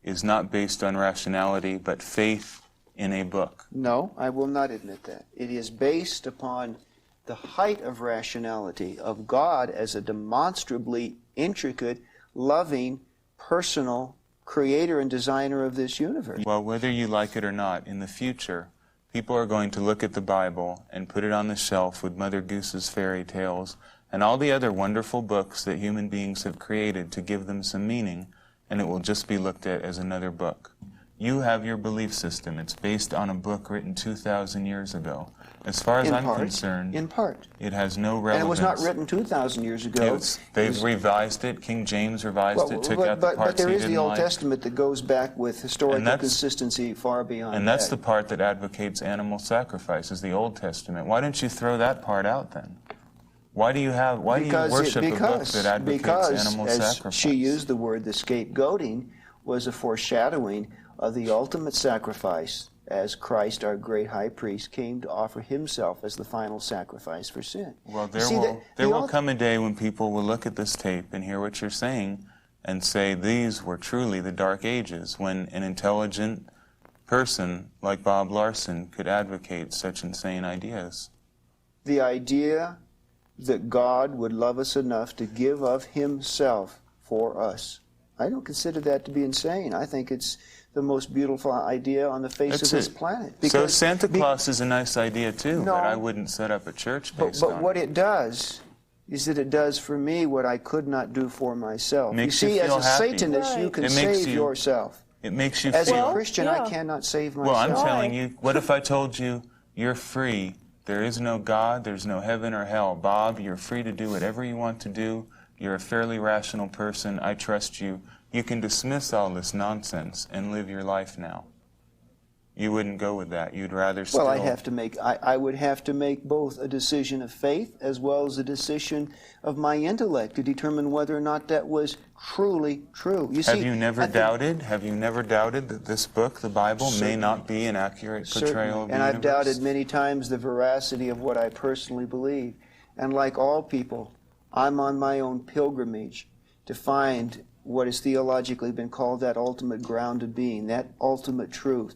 is not based on rationality, but faith in a book. No, I will not admit that. It is based upon the height of rationality of God as a demonstrably intricate, loving, personal creator and designer of this universe. Well, whether you like it or not, in the future, people are going to look at the Bible and put it on the shelf with Mother Goose's fairy tales and all the other wonderful books that human beings have created to give them some meaning, and it will just be looked at as another book. You have your belief system. It's based on a book written 2,000 years ago. As far as I'm concerned, in part, it has no relevance. And it was not written 2,000 years ago. They've revised it. King James revised it, took out the parts but there he is didn't the Old like. Testament that goes back with historical consistency far beyond And that's the part that advocates animal sacrifice, is the Old Testament. Why don't you throw that part out then? Why do you worship a book that advocates animal sacrifice? She used the word, the scapegoating was a foreshadowing of the ultimate sacrifice, as Christ, our great high priest, came to offer himself as the final sacrifice for sin. Well, there will come a day when people will look at this tape and hear what you're saying and say these were truly the Dark Ages, when an intelligent person like Bob Larson could advocate such insane ideas. The idea that God would love us enough to give of himself for us, I don't consider that to be insane. I think it's the most beautiful idea on the face of this planet. So Santa Claus is a nice idea too, but I wouldn't set up a church based on it. But what it does is that it does for me what I could not do for myself. Makes you see, you feel as a happy. Satanist, you can save yourself. It makes you as feel... a Christian, I cannot save myself. Well, I'm telling you, what if I told you you're free? There is no God, there's no heaven or hell. Bob, you're free to do whatever you want to do. You're a fairly rational person. I trust you. You can dismiss all this nonsense and live your life now. You wouldn't go with that. You'd rather still... Well, I would have to make both a decision of faith as well as a decision of my intellect to determine whether or not that was truly true. Have you never doubted that this book, the Bible, may not be an accurate portrayal of the universe? And I've doubted many times the veracity of what I personally believe. And like all people, I'm on my own pilgrimage to find what has theologically been called that ultimate ground of being, that ultimate truth.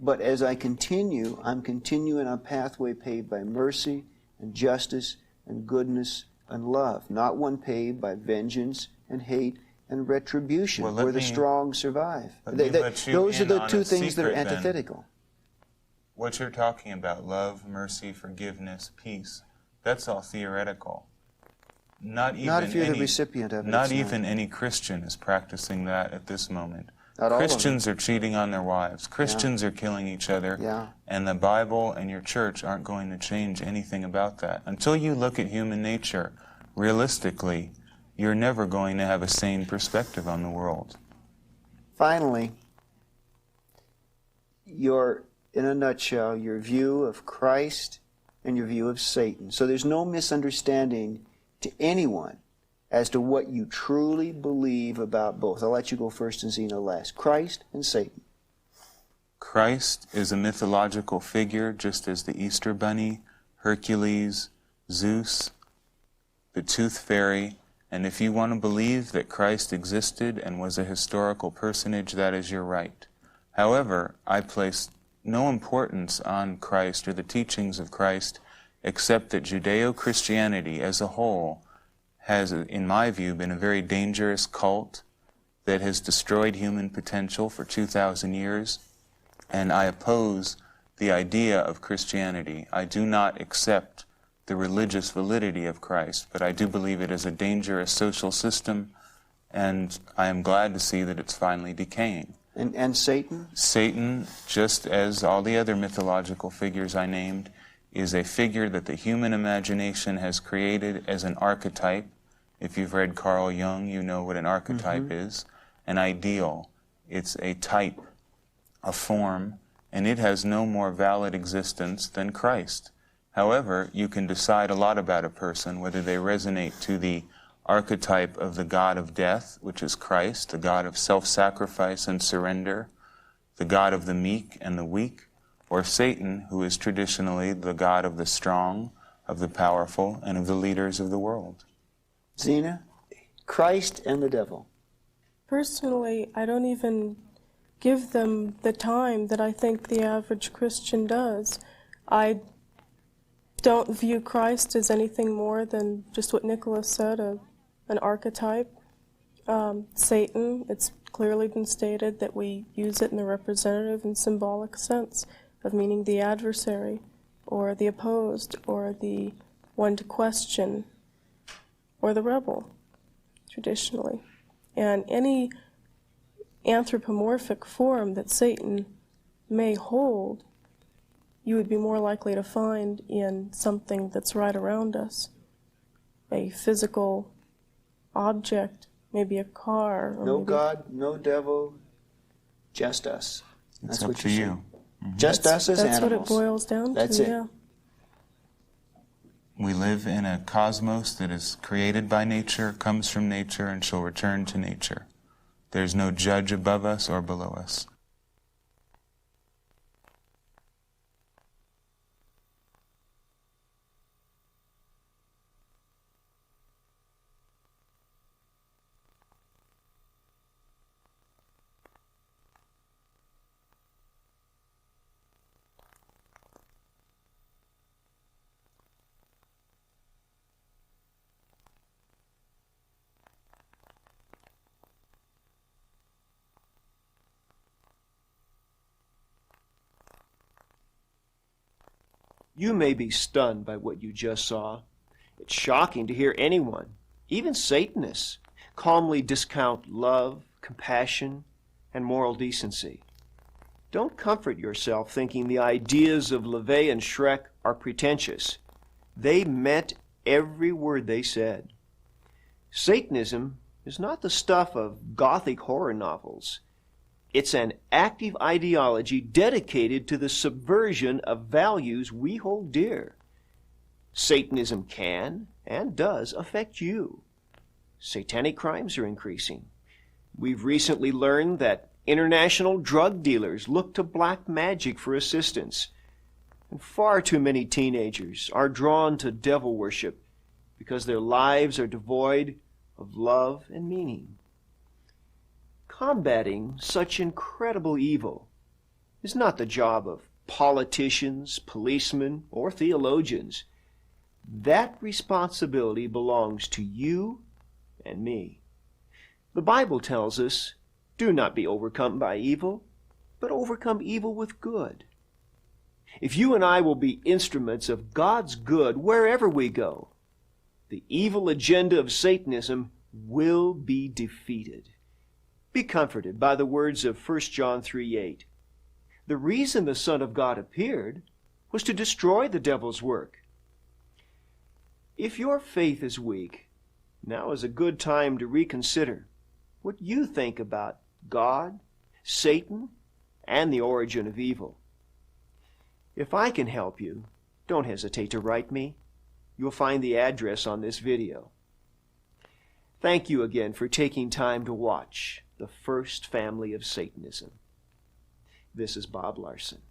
But as I continue, I'm continuing on a pathway paved by mercy and justice and goodness and love, not one paved by vengeance and hate and retribution, where the strong survive. Those are the two things that are antithetical. What you're talking about, love, mercy, forgiveness, peace, that's all theoretical. Not if you're the recipient of it. Not even any Christian is practicing that at this moment. Christians are cheating on their wives. Christians are killing each other. And the Bible and your church aren't going to change anything about that. Until you look at human nature realistically, you're never going to have a sane perspective on the world. Finally, in a nutshell, your view of Christ and your view of Satan. So there's no misunderstanding to anyone as to what you truly believe about both. I'll let you go first and Zeno last. Christ and Satan. Christ is a mythological figure, just as the Easter Bunny, Hercules, Zeus, the Tooth Fairy, and if you want to believe that Christ existed and was a historical personage, that is your right. However, I place no importance on Christ or the teachings of Christ, except that Judeo-Christianity as a whole has, in my view, been a very dangerous cult that has destroyed human potential for 2,000 years, and I oppose the idea of Christianity. I do not accept the religious validity of Christ, but I do believe it is a dangerous social system, and I am glad to see that it's finally decaying. And Satan? Satan, just as all the other mythological figures I named, is a figure that the human imagination has created as an archetype. If you've read Carl Jung, you know what an archetype is. An ideal. It's a type, a form, and it has no more valid existence than Christ. However, you can decide a lot about a person, whether they resonate to the archetype of the God of death, which is Christ, the God of self-sacrifice and surrender, the God of the meek and the weak, or Satan, who is traditionally the God of the strong, of the powerful, and of the leaders of the world. Zena, Christ and the devil. Personally, I don't even give them the time that I think the average Christian does. I don't view Christ as anything more than just what Nicholas said, an archetype. Satan, it's clearly been stated that we use it in the representative and symbolic sense of meaning the adversary, or the opposed, or the one to question, or the rebel, traditionally. And any anthropomorphic form that Satan may hold, you would be more likely to find in something that's right around us. A physical object, maybe a car. Or no maybe God, no devil, just us. It's up to you. Just us as that's animals. what it boils down That's to, it. yeah. We live in a cosmos that is created by nature, comes from nature, and shall return to nature. There's no judge above us or below us. You may be stunned by what you just saw. It's shocking to hear anyone, even Satanists, calmly discount love, compassion, and moral decency. Don't comfort yourself thinking the ideas of LaVey and Schreck are pretentious. They meant every word they said. Satanism is not the stuff of Gothic horror novels. It's an active ideology dedicated to the subversion of values we hold dear. Satanism can and does affect you. Satanic crimes are increasing. We've recently learned that international drug dealers look to black magic for assistance. And far too many teenagers are drawn to devil worship because their lives are devoid of love and meaning. Combating such incredible evil is not the job of politicians, policemen, or theologians. That responsibility belongs to you and me. The Bible tells us, do not be overcome by evil, but overcome evil with good. If you and I will be instruments of God's good wherever we go, the evil agenda of Satanism will be defeated. Be comforted by the words of 1 John 3:8. The reason the Son of God appeared was to destroy the devil's work. If your faith is weak, now is a good time to reconsider what you think about God, Satan, and the origin of evil. If I can help you, don't hesitate to write me. You'll find the address on this video. Thank you again for taking time to watch the first family of Satanism. This is Bob Larson.